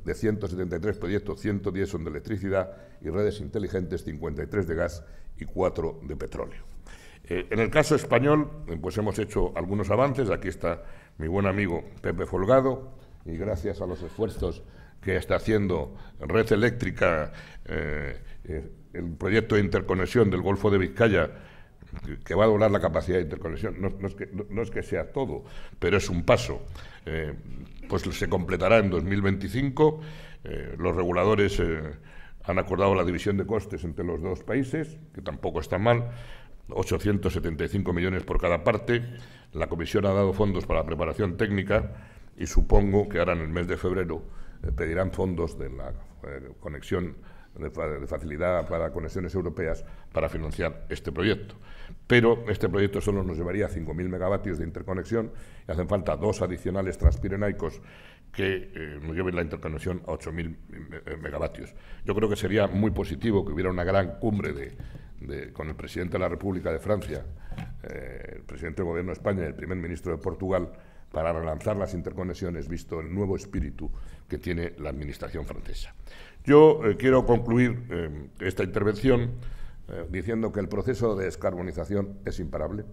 De 173 proyectos, 110 son de electricidad y redes inteligentes, 53 de gas y 4 de petróleo. En el caso español, pues hemos hecho algunos avances. Aquí está mi buen amigo Pepe Folgado, y gracias a los esfuerzos que está haciendo Red Eléctrica, el proyecto de interconexión del Golfo de Vizcaya, que va a doblar la capacidad de interconexión, no es que sea todo, pero es un paso, pues se completará en 2025. Los reguladores han acordado la división de costes entre los dos países, que tampoco está mal, 875 millones por cada parte. La Comisión ha dado fondos para la preparación técnica y supongo que ahora en el mes de febrero pedirán fondos de la conexión de facilidad para conexiones europeas para financiar este proyecto. Pero este proyecto solo nos llevaría a 5.000 megavatios de interconexión y hacen falta 2 adicionales transpirenaicos que nos lleven la interconexión a 8.000 megavatios. Yo creo que sería muy positivo que hubiera una gran cumbre con el presidente de la República de Francia, el presidente del Gobierno de España y el primer ministro de Portugal, para relanzar las interconexiones, visto el nuevo espíritu que tiene la administración francesa. Yo quiero concluir esta intervención diciendo que el proceso de descarbonización es imparable,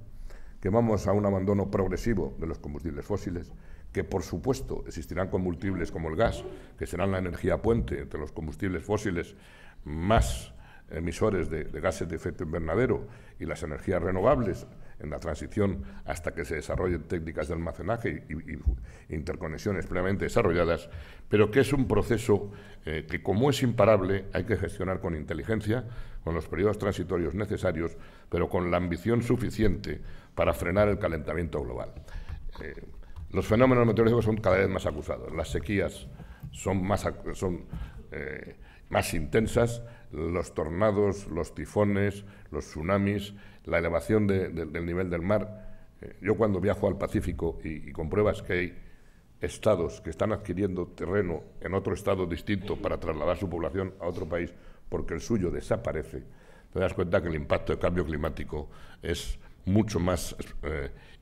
que vamos a un abandono progresivo de los combustibles fósiles, que por supuesto existirán combustibles como el gas, que serán la energía puente entre los combustibles fósiles más emisores de gases de efecto invernadero y las energías renovables en la transición hasta que se desarrollen técnicas de almacenaje y interconexiones plenamente desarrolladas, pero que es un proceso que, como es imparable, hay que gestionar con inteligencia, con los periodos transitorios necesarios, pero con la ambición suficiente para frenar el calentamiento global. Los fenómenos meteorológicos son cada vez más acusados, las sequías son más intensas, los tornados, los tifones, los tsunamis, la elevación del nivel del mar. Yo cuando viajo al Pacífico y compruebas que hay estados que están adquiriendo terreno en otro estado distinto para trasladar su población a otro país porque el suyo desaparece, te das cuenta que el impacto del cambio climático es mucho más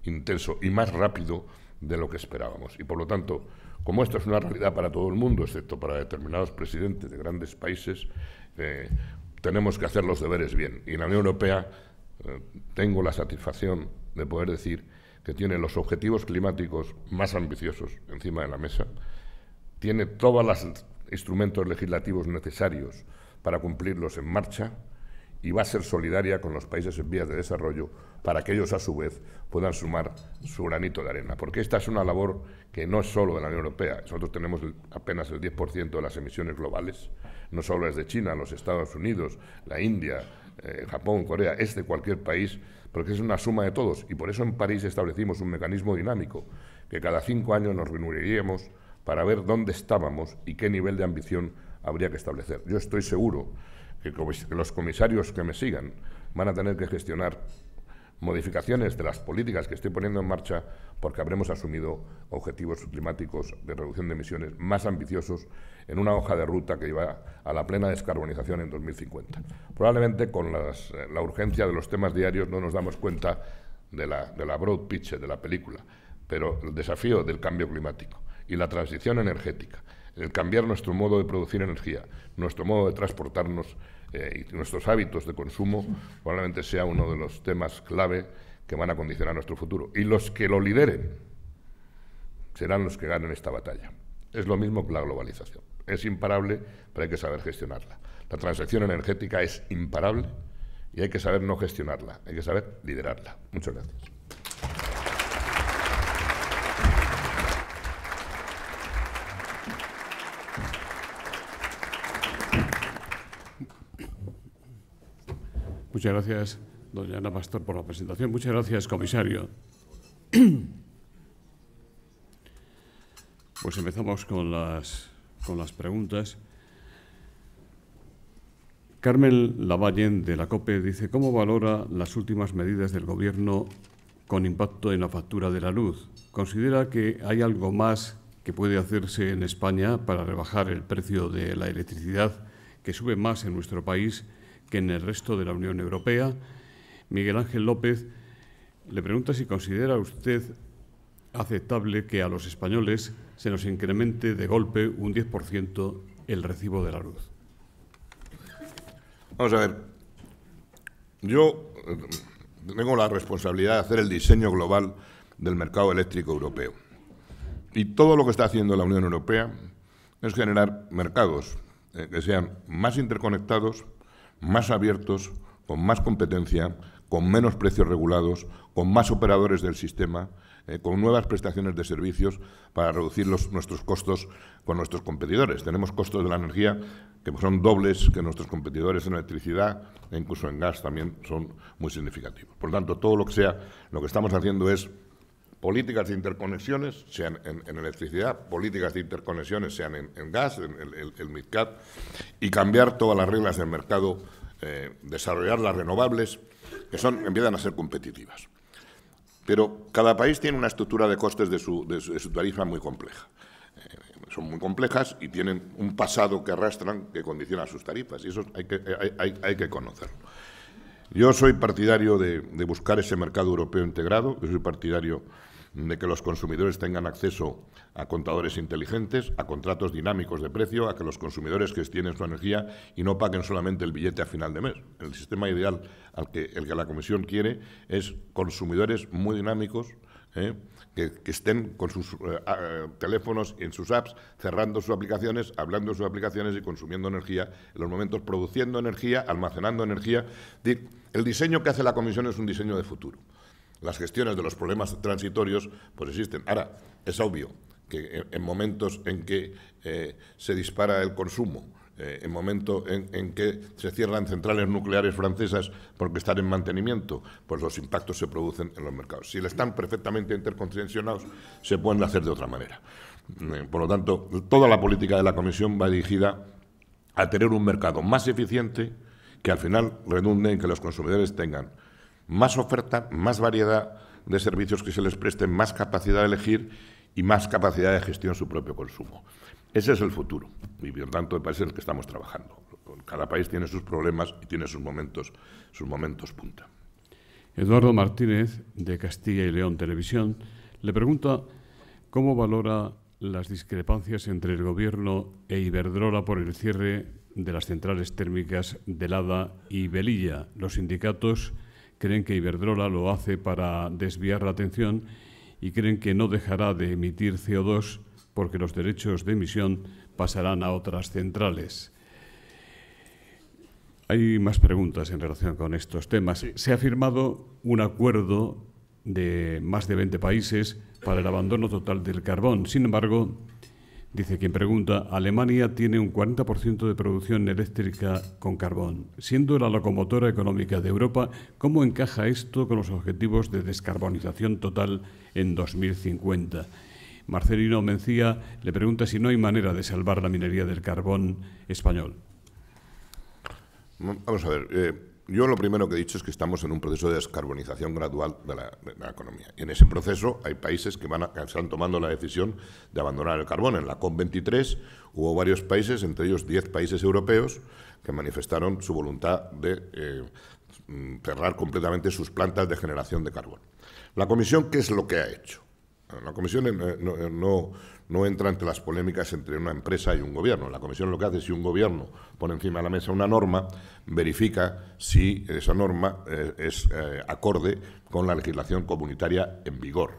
intenso y más rápido de lo que esperábamos. Y por lo tanto, como esto es una realidad para todo el mundo, excepto para determinados presidentes de grandes países, tenemos que hacer los deberes bien. Y en la Unión Europea tengo la satisfacción de poder decir que tiene los objetivos climáticos más ambiciosos encima de la mesa, tiene todos los instrumentos legislativos necesarios para cumplirlos en marcha y va a ser solidaria con los países en vías de desarrollo para que ellos a su vez puedan sumar su granito de arena. Porque esta es una labor que no es solo de la Unión Europea. Nosotros tenemos apenas el 10% de las emisiones globales. No solo es de China, los Estados Unidos, la India, Japón, Corea, es de cualquier país, porque es una suma de todos. Y por eso en París establecimos un mecanismo dinámico, que cada 5 años nos reuniríamos para ver dónde estábamos y qué nivel de ambición habría que establecer. Yo estoy seguro que los comisarios que me sigan van a tener que gestionar modificaciones de las políticas que estoy poniendo en marcha, porque habremos asumido objetivos climáticos de reducción de emisiones más ambiciosos en una hoja de ruta que lleva a la plena descarbonización en 2050. Probablemente con la urgencia de los temas diarios no nos damos cuenta de la broad picture de la película, pero el desafío del cambio climático y la transición energética, el cambiar nuestro modo de producir energía, nuestro modo de transportarnos y nuestros hábitos de consumo, probablemente sea uno de los temas clave que van a condicionar nuestro futuro. Y los que lo lideren serán los que ganen esta batalla. Es lo mismo que la globalización. Es imparable, pero hay que saber gestionarla. La transición energética es imparable y hay que saber no gestionarla, hay que saber liderarla. Muchas gracias. Muchas gracias, doña Ana Pastor, por la presentación. Muchas gracias, comisario. Pues empezamos con las preguntas. Carmen Lavallén, de la COPE, dice: ¿cómo valora las últimas medidas del Gobierno con impacto en la factura de la luz? ¿Considera que hay algo más que puede hacerse en España para rebajar el precio de la electricidad, que sube más en nuestro país que en el resto de la Unión Europea? Miguel Ángel López le pregunta si considera usted aceptable que a los españoles se nos incremente de golpe un 10% el recibo de la luz. Vamos a ver, yo tengo la responsabilidad de hacer el diseño global del mercado eléctrico europeo. Y todo lo que está haciendo la Unión Europea es generar mercados que sean más interconectados, más abiertos, con más competencia, con menos precios regulados, con más operadores del sistema, con nuevas prestaciones de servicios para reducir nuestros costos con nuestros competidores. Tenemos costos de la energía que son dobles que nuestros competidores en electricidad e incluso en gas también son muy significativos. Por lo tanto, todo lo que sea, lo que estamos haciendo es políticas de interconexiones, sean en electricidad, políticas de interconexiones, sean en gas, en el MidCat, y cambiar todas las reglas del mercado, desarrollar las renovables, que empiezan a ser competitivas. Pero cada país tiene una estructura de costes de su tarifa muy compleja. Son muy complejas y tienen un pasado que arrastran que condiciona sus tarifas, y eso hay que conocerlo. Yo soy partidario de buscar ese mercado europeo integrado, yo soy partidario de que los consumidores tengan acceso a contadores inteligentes, a contratos dinámicos de precio, a que los consumidores gestionen su energía y no paguen solamente el billete a final de mes. El sistema ideal el que la Comisión quiere es consumidores muy dinámicos, que estén con sus teléfonos en sus apps, cerrando sus aplicaciones, hablando de sus aplicaciones y consumiendo energía en los momentos, produciendo energía, almacenando energía. El diseño que hace la Comisión es un diseño de futuro. Las gestiones de los problemas transitorios pues existen. Ahora, es obvio que en momentos en que se dispara el consumo, en momentos en que se cierran centrales nucleares francesas porque están en mantenimiento, pues los impactos se producen en los mercados. Si están perfectamente interconexionados, se pueden hacer de otra manera. Por lo tanto, toda la política de la Comisión va dirigida a tener un mercado más eficiente que al final redunde en que los consumidores tengan más oferta, más variedad de servicios que se les presten, más capacidad de elegir y más capacidad de gestión de su propio consumo. Ese es el futuro y, por tanto, me parece el que estamos trabajando. Cada país tiene sus problemas y tiene sus momentos punta. Eduardo Martínez, de Castilla y León Televisión, le pregunta cómo valora las discrepancias entre el Gobierno e Iberdrola por el cierre de las centrales térmicas de Lada y Velilla. Los sindicatos creen que Iberdrola lo hace para desviar la atención y creen que no dejará de emitir CO2 porque los derechos de emisión pasarán a otras centrales. Hay más preguntas en relación con estos temas. Sí. Se ha firmado un acuerdo de más de 20 países para el abandono total del carbón. Sin embargo, dice quien pregunta, Alemania tiene un 40% de producción eléctrica con carbón. Siendo la locomotora económica de Europa, ¿cómo encaja esto con los objetivos de descarbonización total en 2050? Marcelino Mencía le pregunta si no hay manera de salvar la minería del carbón español. Vamos a ver, yo lo primero que he dicho es que estamos en un proceso de descarbonización gradual de la economía. Y en ese proceso hay países que están tomando la decisión de abandonar el carbón. En la COP23 hubo varios países, entre ellos 10 países europeos, que manifestaron su voluntad de cerrar completamente sus plantas de generación de carbón. La Comisión, ¿qué es lo que ha hecho? La Comisión no entra entre las polémicas entre una empresa y un gobierno. La Comisión lo que hace es, si un gobierno pone encima de la mesa una norma, verifica si esa norma es acorde con la legislación comunitaria en vigor.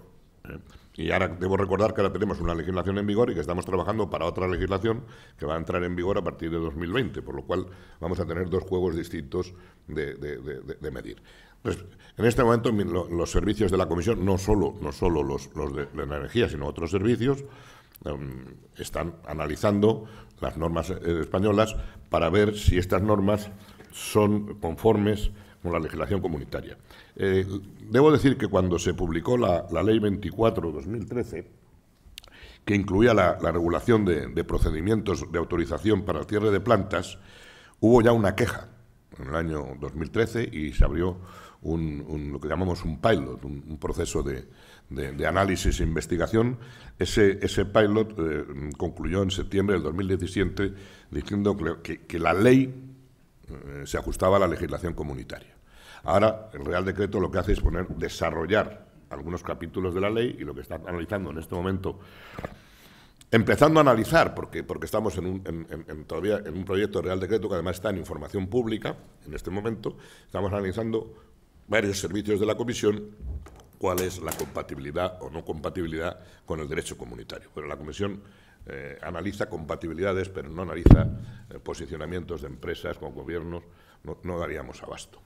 Y ahora debo recordar que ahora tenemos una legislación en vigor y que estamos trabajando para otra legislación que va a entrar en vigor a partir de 2020, por lo cual vamos a tener dos juegos distintos de medir. Pues, en este momento los servicios de la Comisión, no solo los de la energía, sino otros servicios, están analizando las normas españolas para ver si estas normas son conformes con la legislación comunitaria. Debo decir que cuando se publicó la Ley 24/2013, que incluía la regulación de procedimientos de autorización para el cierre de plantas, hubo ya una queja en el año 2013 y se abrió lo que llamamos un pilot, un proceso de análisis e investigación. Ese pilot concluyó en septiembre del 2017 diciendo que la ley se ajustaba a la legislación comunitaria. Ahora, el Real Decreto lo que hace es desarrollar algunos capítulos de la ley, y lo que está analizando en este momento, empezando a analizar, porque estamos todavía en un proyecto de Real Decreto que además está en información pública en este momento, estamos analizando varios servicios de la Comisión cuál es la compatibilidad o no compatibilidad con el derecho comunitario. Pero la Comisión analiza compatibilidades, pero no analiza posicionamientos de empresas con gobiernos. No daríamos abasto.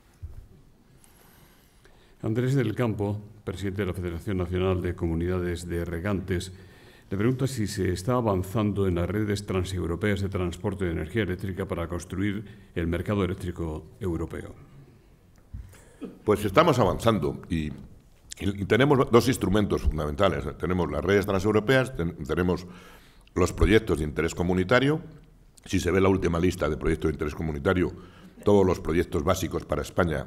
Andrés del Campo, presidente de la Federación Nacional de Comunidades de Regantes, le pregunta si se está avanzando en las redes transeuropeas de transporte de energía eléctrica para construir el mercado eléctrico europeo. Pues estamos avanzando y tenemos dos instrumentos fundamentales. Tenemos las redes transeuropeas, tenemos los proyectos de interés comunitario. Si se ve la última lista de proyectos de interés comunitario, todos los proyectos básicos para España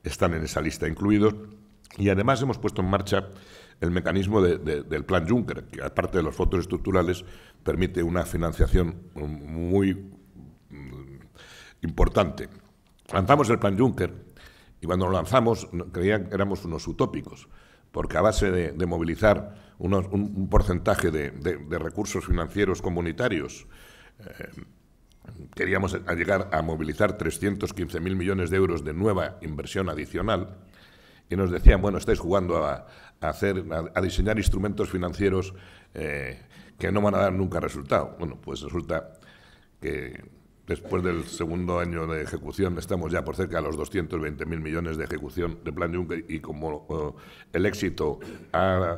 están en esa lista incluidos. Y además hemos puesto en marcha el mecanismo del Plan Juncker, que aparte de los fondos estructurales permite una financiación muy importante. Lanzamos el Plan Juncker y cuando lo lanzamos creían que éramos unos utópicos, porque a base de movilizar un porcentaje de recursos financieros comunitarios, queríamos llegar a movilizar 315.000 millones de euros de nueva inversión adicional, y nos decían, bueno, estáis jugando a diseñar instrumentos financieros que no van a dar nunca resultado. Bueno, pues resulta que después del segundo año de ejecución estamos ya por cerca de los 220.000 millones de ejecución de Plan Juncker, y como el éxito ha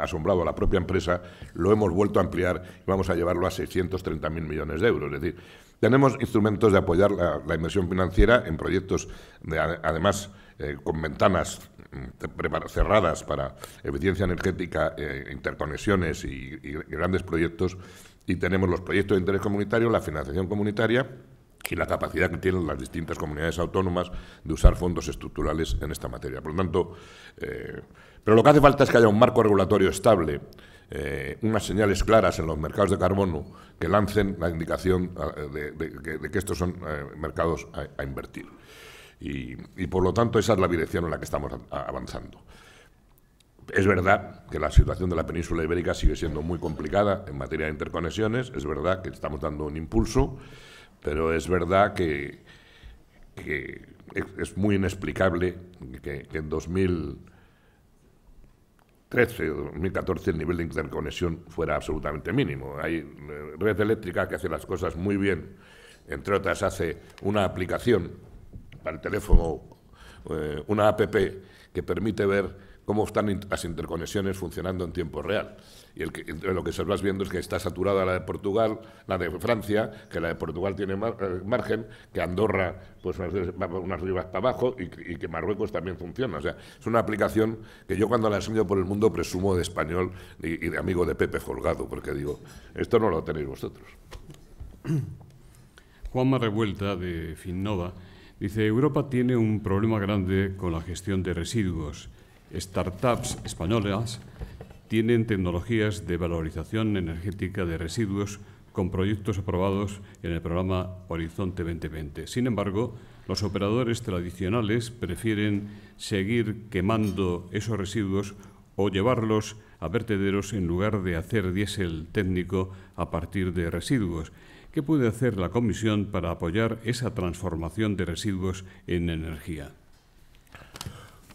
asombrado a la propia empresa, lo hemos vuelto a ampliar y vamos a llevarlo a 630.000 millones de euros. Es decir, tenemos instrumentos de apoyar la inversión financiera en proyectos, además, con ventanas cerradas para eficiencia energética, interconexiones y grandes proyectos. Y tenemos los proyectos de interés comunitario, la financiación comunitaria y la capacidad que tienen las distintas comunidades autónomas de usar fondos estructurales en esta materia. Por lo tanto, pero lo que hace falta es que haya un marco regulatorio estable, unas señales claras en los mercados de carbono que lancen la indicación de que estos son mercados a invertir. Y por lo tanto esa es la dirección en la que estamos avanzando. Es verdad que la situación de la península ibérica sigue siendo muy complicada en materia de interconexiones, es verdad que estamos dando un impulso, pero es verdad que es muy inexplicable que en 2013 o 2014 el nivel de interconexión fuera absolutamente mínimo. Hay red eléctrica que hace las cosas muy bien entre otras, hace una aplicación para el teléfono, una app que permite ver cómo están las interconexiones funcionando en tiempo real. Y lo que se vas viendo es que está saturada la de Portugal, la de Francia, que la de Portugal tiene margen, que Andorra pues va unas ribas para abajo y que Marruecos también funciona. O sea, es una aplicación que yo cuando la enseño por el mundo presumo de español y de amigo de Pepe Folgado, porque digo, esto no lo tenéis vosotros. Juanma Revuelta, de Finnova, dice: Europa tiene un problema grande con la gestión de residuos. Startups españolas tienen tecnologías de valorización energética de residuos con proyectos aprobados en el programa Horizonte 2020. Sin embargo, los operadores tradicionales prefieren seguir quemando esos residuos o llevarlos a vertederos en lugar de hacer diésel técnico a partir de residuos. ¿Qué puede hacer la Comisión para apoyar esa transformación de residuos en energía?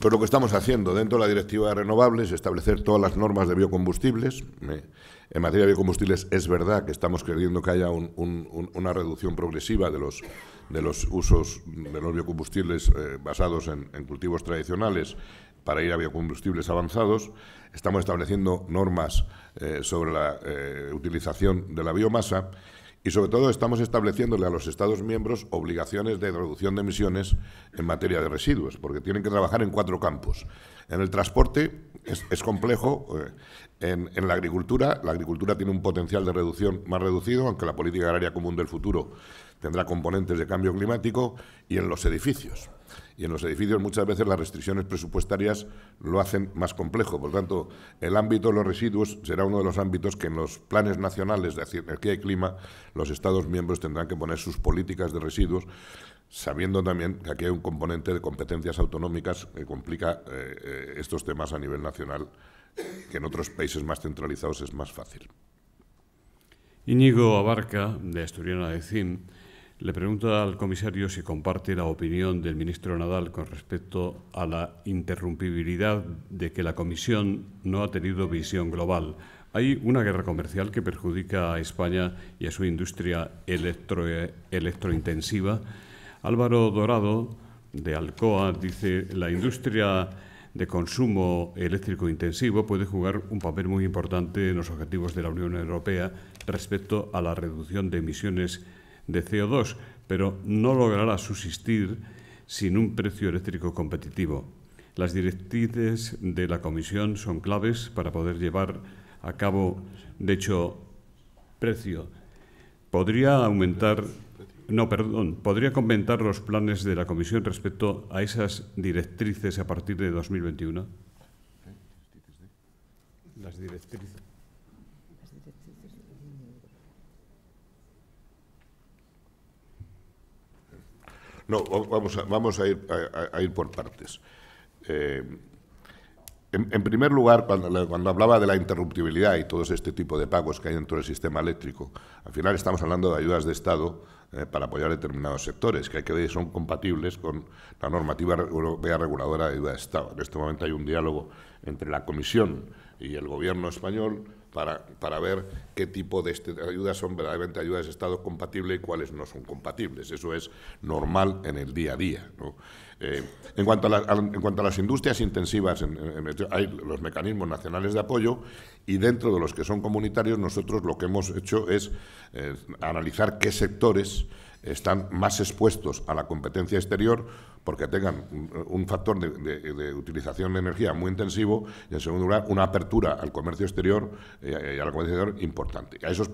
Pues lo que estamos haciendo dentro de la Directiva de Renovables, establecer todas las normas de biocombustibles. En materia de biocombustibles es verdad que estamos queriendo que haya una reducción progresiva de los usos de los biocombustibles basados en cultivos tradicionales para ir a biocombustibles avanzados. Estamos estableciendo normas sobre la utilización de la biomasa. Y, sobre todo, estamos estableciéndole a los Estados miembros obligaciones de reducción de emisiones en materia de residuos, porque tienen que trabajar en 4 campos. En el transporte es complejo. En la agricultura tiene un potencial de reducción más reducido, aunque la política agraria común del futuro tendrá componentes de cambio climático. Y en los edificios. Y en los edificios muchas veces las restricciones presupuestarias lo hacen más complejo. Por tanto, el ámbito de los residuos será uno de los ámbitos que en los planes nacionales de energía y clima los Estados miembros tendrán que poner sus políticas de residuos, sabiendo también que aquí hay un componente de competencias autonómicas que complica estos temas a nivel nacional, que en otros países más centralizados es más fácil. Íñigo Abarca, de Asturiana de CIM, le pregunta al comisario si comparte la opinión del ministro Nadal con respecto a la interrumpibilidad de que la Comisión no ha tenido visión global. Hay una guerra comercial que perjudica a España y a su industria electrointensiva. Álvaro Dorado, de Alcoa, dice: la industria de consumo eléctrico intensivo puede jugar un papel muy importante en los objetivos de la Unión Europea respecto a la reducción de emisiones de CO2, pero no logrará subsistir sin un precio eléctrico competitivo. Las directrices de la Comisión son claves para poder llevar a cabo, de hecho, precio. ¿Podría comentar los planes de la Comisión respecto a esas directrices a partir de 2021? Las directrices. No, vamos a ir por partes. En primer lugar, cuando hablaba de la interruptibilidad y todo este tipo de pagos que hay dentro del sistema eléctrico, al final estamos hablando de ayudas de Estado para apoyar determinados sectores, que hay que ver si son compatibles con la normativa europea reguladora de ayuda de Estado. En este momento hay un diálogo entre la Comisión y el Gobierno español para ver qué tipo de ayudas son verdaderamente ayudas de Estado compatibles y cuáles no son compatibles. Eso es normal en el día a día, ¿no? En cuanto a las industrias intensivas, hay los mecanismos nacionales de apoyo, y dentro de los que son comunitarios nosotros lo que hemos hecho es analizar qué sectores están más expuestos a la competencia exterior porque tengan un factor de utilización de energía muy intensivo y, en segundo lugar, una apertura al comercio exterior y a la comercio exterior importante. A esos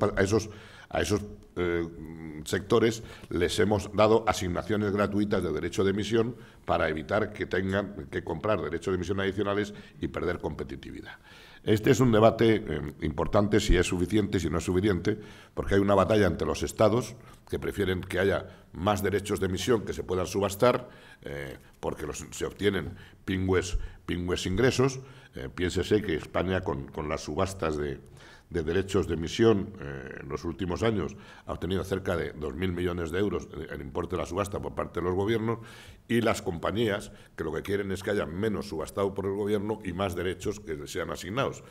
sectores les hemos dado asignaciones gratuitas de derecho de emisión para evitar que tengan que comprar derechos de emisión adicionales y perder competitividad. Este es un debate importante, si es suficiente, si no es suficiente, porque hay una batalla entre los Estados que prefieren que haya más derechos de emisión que se puedan subastar porque se obtienen pingües ingresos. Piénsese que España, con las subastas de derechos de emisión en los últimos años, ha obtenido cerca de 2.000 millones de euros en importe de la subasta por parte de los gobiernos, y las compañías, que lo que quieren es que haya menos subastado por el gobierno y más derechos que sean asignados.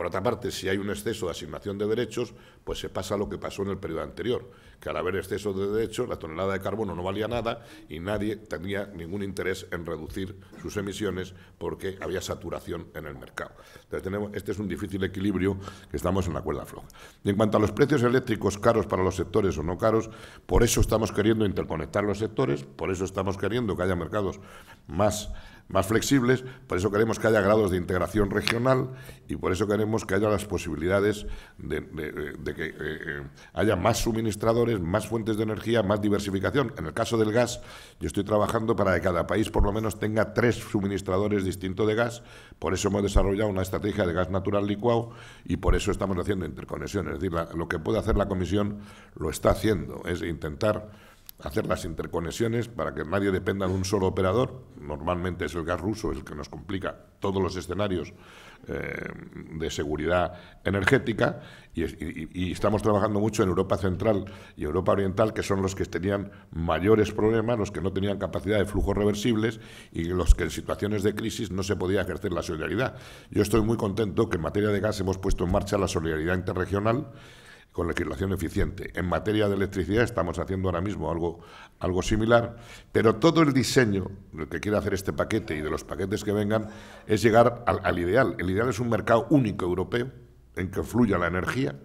Por otra parte, si hay un exceso de asignación de derechos, pues se pasa lo que pasó en el periodo anterior, que al haber exceso de derechos, la tonelada de carbono no valía nada y nadie tenía ningún interés en reducir sus emisiones porque había saturación en el mercado. Entonces, este es un difícil equilibrio que estamos en la cuerda floja. Y en cuanto a los precios eléctricos caros para los sectores o no caros, por eso estamos queriendo interconectar los sectores, por eso estamos queriendo que haya mercados más flexibles, por eso queremos que haya grados de integración regional y por eso queremos que haya las posibilidades de que haya más suministradores, más fuentes de energía, más diversificación. En el caso del gas, yo estoy trabajando para que cada país por lo menos tenga 3 suministradores distintos de gas, por eso hemos desarrollado una estrategia de gas natural licuado y por eso estamos haciendo interconexiones. Es decir, lo que puede hacer la Comisión lo está haciendo, es intentar hacer las interconexiones para que nadie dependa de un solo operador. Normalmente es el gas ruso el que nos complica todos los escenarios de seguridad energética y estamos trabajando mucho en Europa Central y Europa Oriental, que son los que tenían mayores problemas, los que no tenían capacidad de flujos reversibles y los que en situaciones de crisis no se podía ejercer la solidaridad. Yo estoy muy contento que en materia de gas hemos puesto en marcha la solidaridad interregional con legislación eficiente. En materia de electricidad estamos haciendo ahora mismo algo similar, pero todo el diseño del que quiere hacer este paquete y de los paquetes que vengan es llegar al ideal. El ideal es un mercado único europeo en que fluya la energía,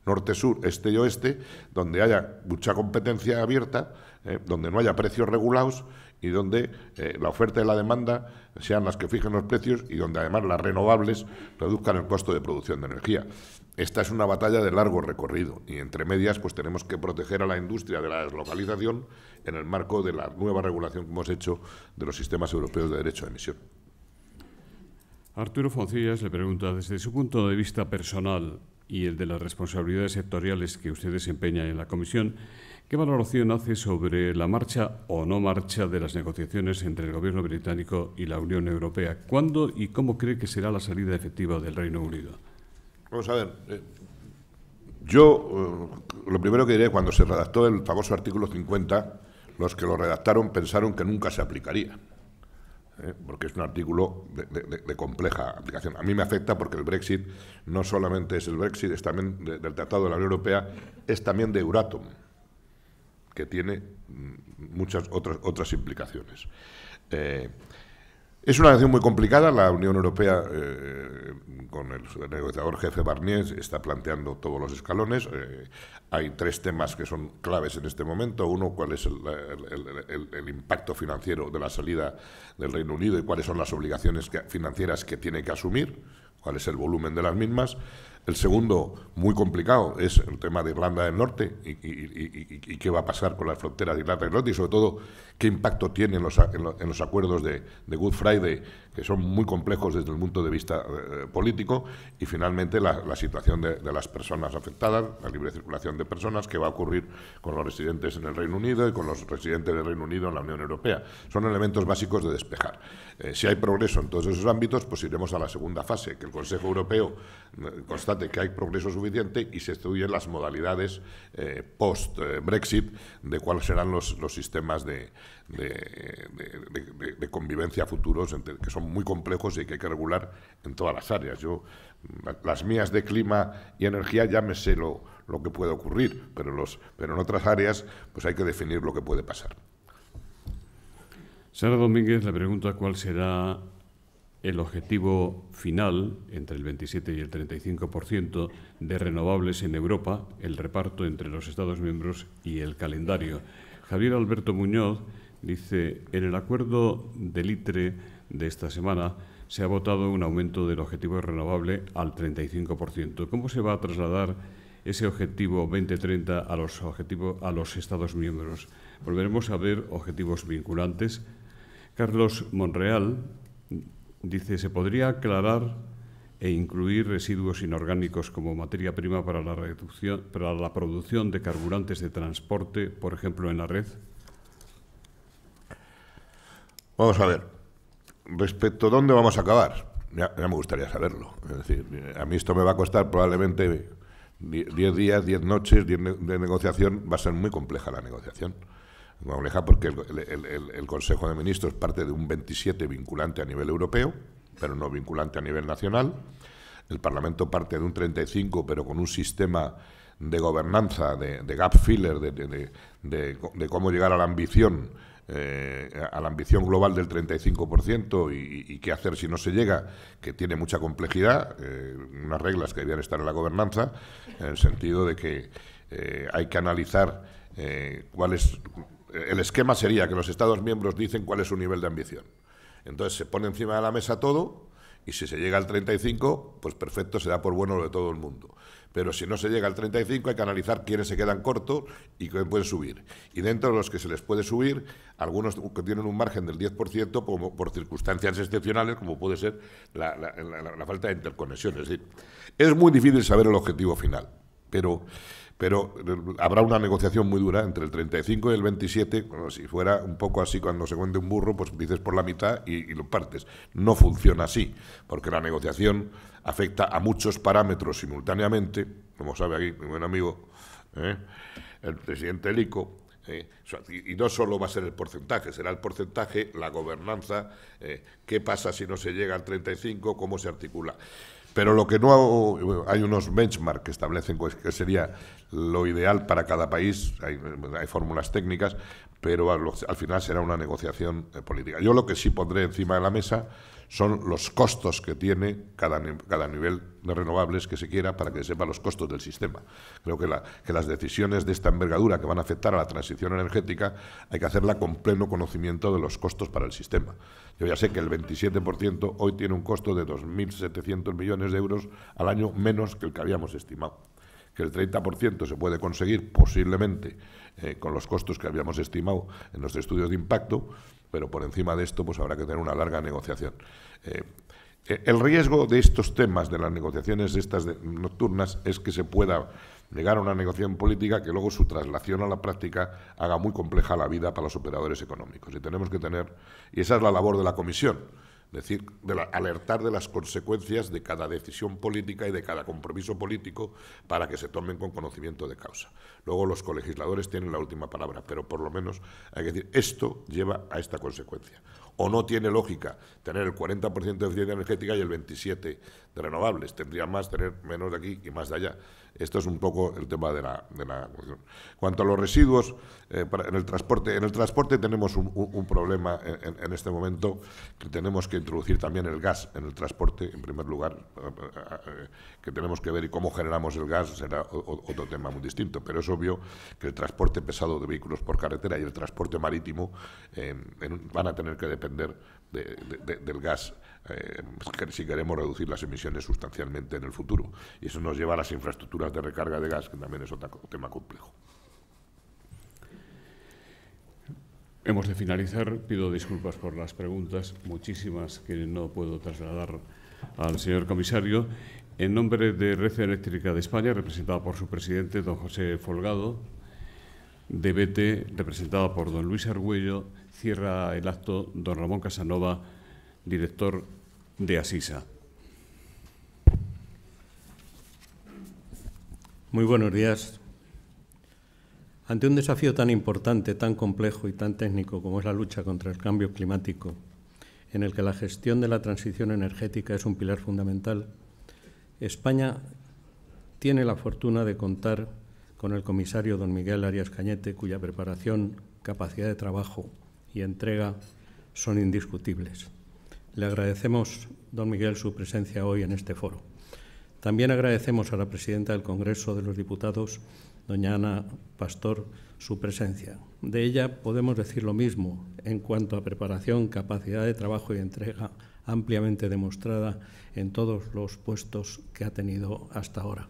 norte-sur, este y oeste, donde haya mucha competencia abierta, donde no haya precios regulados y donde la oferta y la demanda sean las que fijen los precios y donde además las renovables reduzcan el costo de producción de energía. Esta es una batalla de largo recorrido y entre medias pues tenemos que proteger a la industria de la deslocalización en el marco de la nueva regulación que hemos hecho de los sistemas europeos de derecho de emisión. Arturo Foncillas le pregunta, desde su punto de vista personal y el de las responsabilidades sectoriales que usted desempeña en la Comisión, ¿qué valoración hace sobre la marcha o no marcha de las negociaciones entre el Gobierno británico y la Unión Europea? ¿Cuándo y cómo cree que será la salida efectiva del Reino Unido? Vamos a ver, yo lo primero que diré, cuando se redactó el famoso artículo 50, los que lo redactaron pensaron que nunca se aplicaría, porque es un artículo de compleja aplicación. A mí me afecta porque el Brexit no solamente es el Brexit, es también del Tratado de la Unión Europea, es también de Euratom, que tiene muchas otras implicaciones. Es una relación muy complicada. La Unión Europea, con el negociador jefe Barnier, está planteando todos los escalones. Hay 3 temas que son claves en este momento. Uno, cuál es el impacto financiero de la salida del Reino Unido y cuáles son las obligaciones financieras que tiene que asumir, cuál es el volumen de las mismas. El segundo, muy complicado, es el tema de Irlanda del Norte y qué va a pasar con las fronteras de Irlanda del Norte y, sobre todo, qué impacto tiene en los acuerdos de Good Friday, que son muy complejos desde el punto de vista político. Y, finalmente, la situación de las personas afectadas, la libre circulación de personas, qué va a ocurrir con los residentes en el Reino Unido y con los residentes del Reino Unido en la Unión Europea. Son elementos básicos de despejar. Si hay progreso en todos esos ámbitos, pues iremos a la segunda fase, que el Consejo Europeo constate que hay progreso suficiente y se estudien las modalidades post-Brexit de cuáles serán los sistemas de convivencia futuros, que son muy complejos y que hay que regular en todas las áreas. Las mías de clima y energía ya me sé lo que puede ocurrir, pero en otras áreas pues hay que definir lo que puede pasar. Sara Domínguez le pregunta cuál será el objetivo final, entre el 27 y el 35% de renovables en Europa, el reparto entre los Estados miembros y el calendario. Javier Alberto Muñoz dice, en el acuerdo del ITRE de esta semana se ha votado un aumento del objetivo renovable al 35%. ¿Cómo se va a trasladar ese objetivo 2030 a los Estados miembros? ¿Volveremos a ver objetivos vinculantes? Carlos Monreal dice, ¿se podría aclarar e incluir residuos inorgánicos como materia prima para la producción de carburantes de transporte, por ejemplo, en la red? Vamos a ver. Respecto a dónde vamos a acabar, ya me gustaría saberlo. Es decir, a mí esto me va a costar probablemente 10 días, 10 noches de negociación. Va a ser muy compleja la negociación. Compleja porque el Consejo de Ministros parte de un 27 vinculante a nivel europeo, pero no vinculante a nivel nacional. el Parlamento parte de un 35, pero con un sistema de gobernanza, de gap filler, de cómo llegar a la ambición global del 35% y qué hacer si no se llega, que tiene mucha complejidad, unas reglas que deberían estar en la gobernanza, en el sentido de que hay que analizar cuál es... El esquema sería que los Estados miembros dicen cuál es su nivel de ambición. Entonces se pone encima de la mesa todo y si se llega al 35, pues perfecto, se da por bueno lo de todo el mundo. Pero si no se llega al 35 hay que analizar quiénes se quedan cortos y quiénes pueden subir. Y dentro de los que se les puede subir, algunos que tienen un margen del 10% como por circunstancias excepcionales, como puede ser la falta de interconexión. Es decir, es muy difícil saber el objetivo final, pero habrá una negociación muy dura entre el 35 y el 27, bueno, si fuera un poco así cuando se vende un burro, pues dices por la mitad y lo partes. No funciona así, porque la negociación afecta a muchos parámetros simultáneamente, como sabe aquí mi buen amigo, el presidente Lico, y no solo va a ser el porcentaje, será el porcentaje, la gobernanza, qué pasa si no se llega al 35, cómo se articula. Pero lo que no hay unos benchmarks que establecen pues, que sería lo ideal para cada país, hay fórmulas técnicas, pero al final será una negociación política. Yo lo que sí pondré encima de la mesa son los costos que tiene cada nivel de renovables que se quiera para que se sepa los costos del sistema. Creo que las decisiones de esta envergadura que van a afectar a la transición energética hay que hacerla con pleno conocimiento de los costos para el sistema. Yo ya sé que el 27% hoy tiene un costo de 2.700 millones de euros al año menos que el que habíamos estimado. Que el 30% se puede conseguir posiblemente con los costos que habíamos estimado en los estudios de impacto, pero por encima de esto pues habrá que tener una larga negociación. El riesgo de estos temas, de las negociaciones estas nocturnas, es que se pueda llegar a una negociación política que luego su traslación a la práctica haga muy compleja la vida para los operadores económicos. Y tenemos que tener, y esa es la labor de la Comisión, es decir, alertar de las consecuencias de cada decisión política y de cada compromiso político para que se tomen con conocimiento de causa. Luego los colegisladores tienen la última palabra, pero por lo menos hay que decir, esto lleva a esta consecuencia. O no tiene lógica tener el 40% de eficiencia energética y el 27% de renovables. Tendría más tener menos de aquí y más de allá. Esto es un poco el tema de la cuestión. Cuanto a los residuos, en el transporte tenemos un problema en este momento, que tenemos que introducir también el gas en el transporte, en primer lugar, que tenemos que ver y cómo generamos el gas será otro tema muy distinto, pero es obvio que el transporte pesado de vehículos por carretera y el transporte marítimo van a tener que depender del gas si queremos reducir las emisiones sustancialmente en el futuro. Y eso nos lleva a las infraestructuras de recarga de gas, que también es otro tema complejo. Hemos de finalizar. Pido disculpas por las preguntas, muchísimas que no puedo trasladar al señor comisario. En nombre de Red Eléctrica de España, representada por su presidente, don José Folgado, de BT, representada por don Luis Argüello, cierra el acto don Ramón Casanova, director de Asisa. Muy buenos días. Ante un desafío tan importante, tan complejo y tan técnico como es la lucha contra el cambio climático, en el que la gestión de la transición energética es un pilar fundamental, España tiene la fortuna de contar con el comisario don Miguel Arias Cañete, cuya preparación, capacidad de trabajo y entrega son indiscutibles. Le agradecemos, don Miguel, su presencia hoy en este foro. También agradecemos a la presidenta del Congreso de los Diputados, doña Ana Pastor, su presencia. De ella podemos decir lo mismo en cuanto a preparación, capacidad de trabajo y entrega ampliamente demostrada en todos los puestos que ha tenido hasta ahora,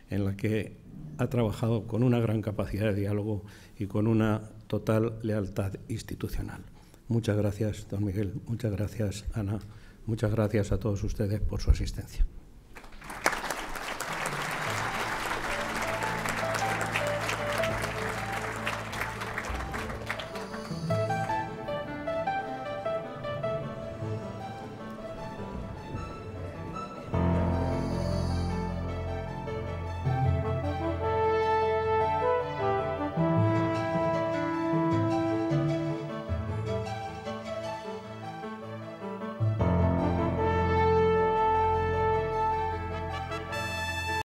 en la que ha trabajado con una gran capacidad de diálogo y con una total lealtad institucional. Muchas gracias, don Miguel. Muchas gracias, Ana. Muchas gracias a todos ustedes por su asistencia.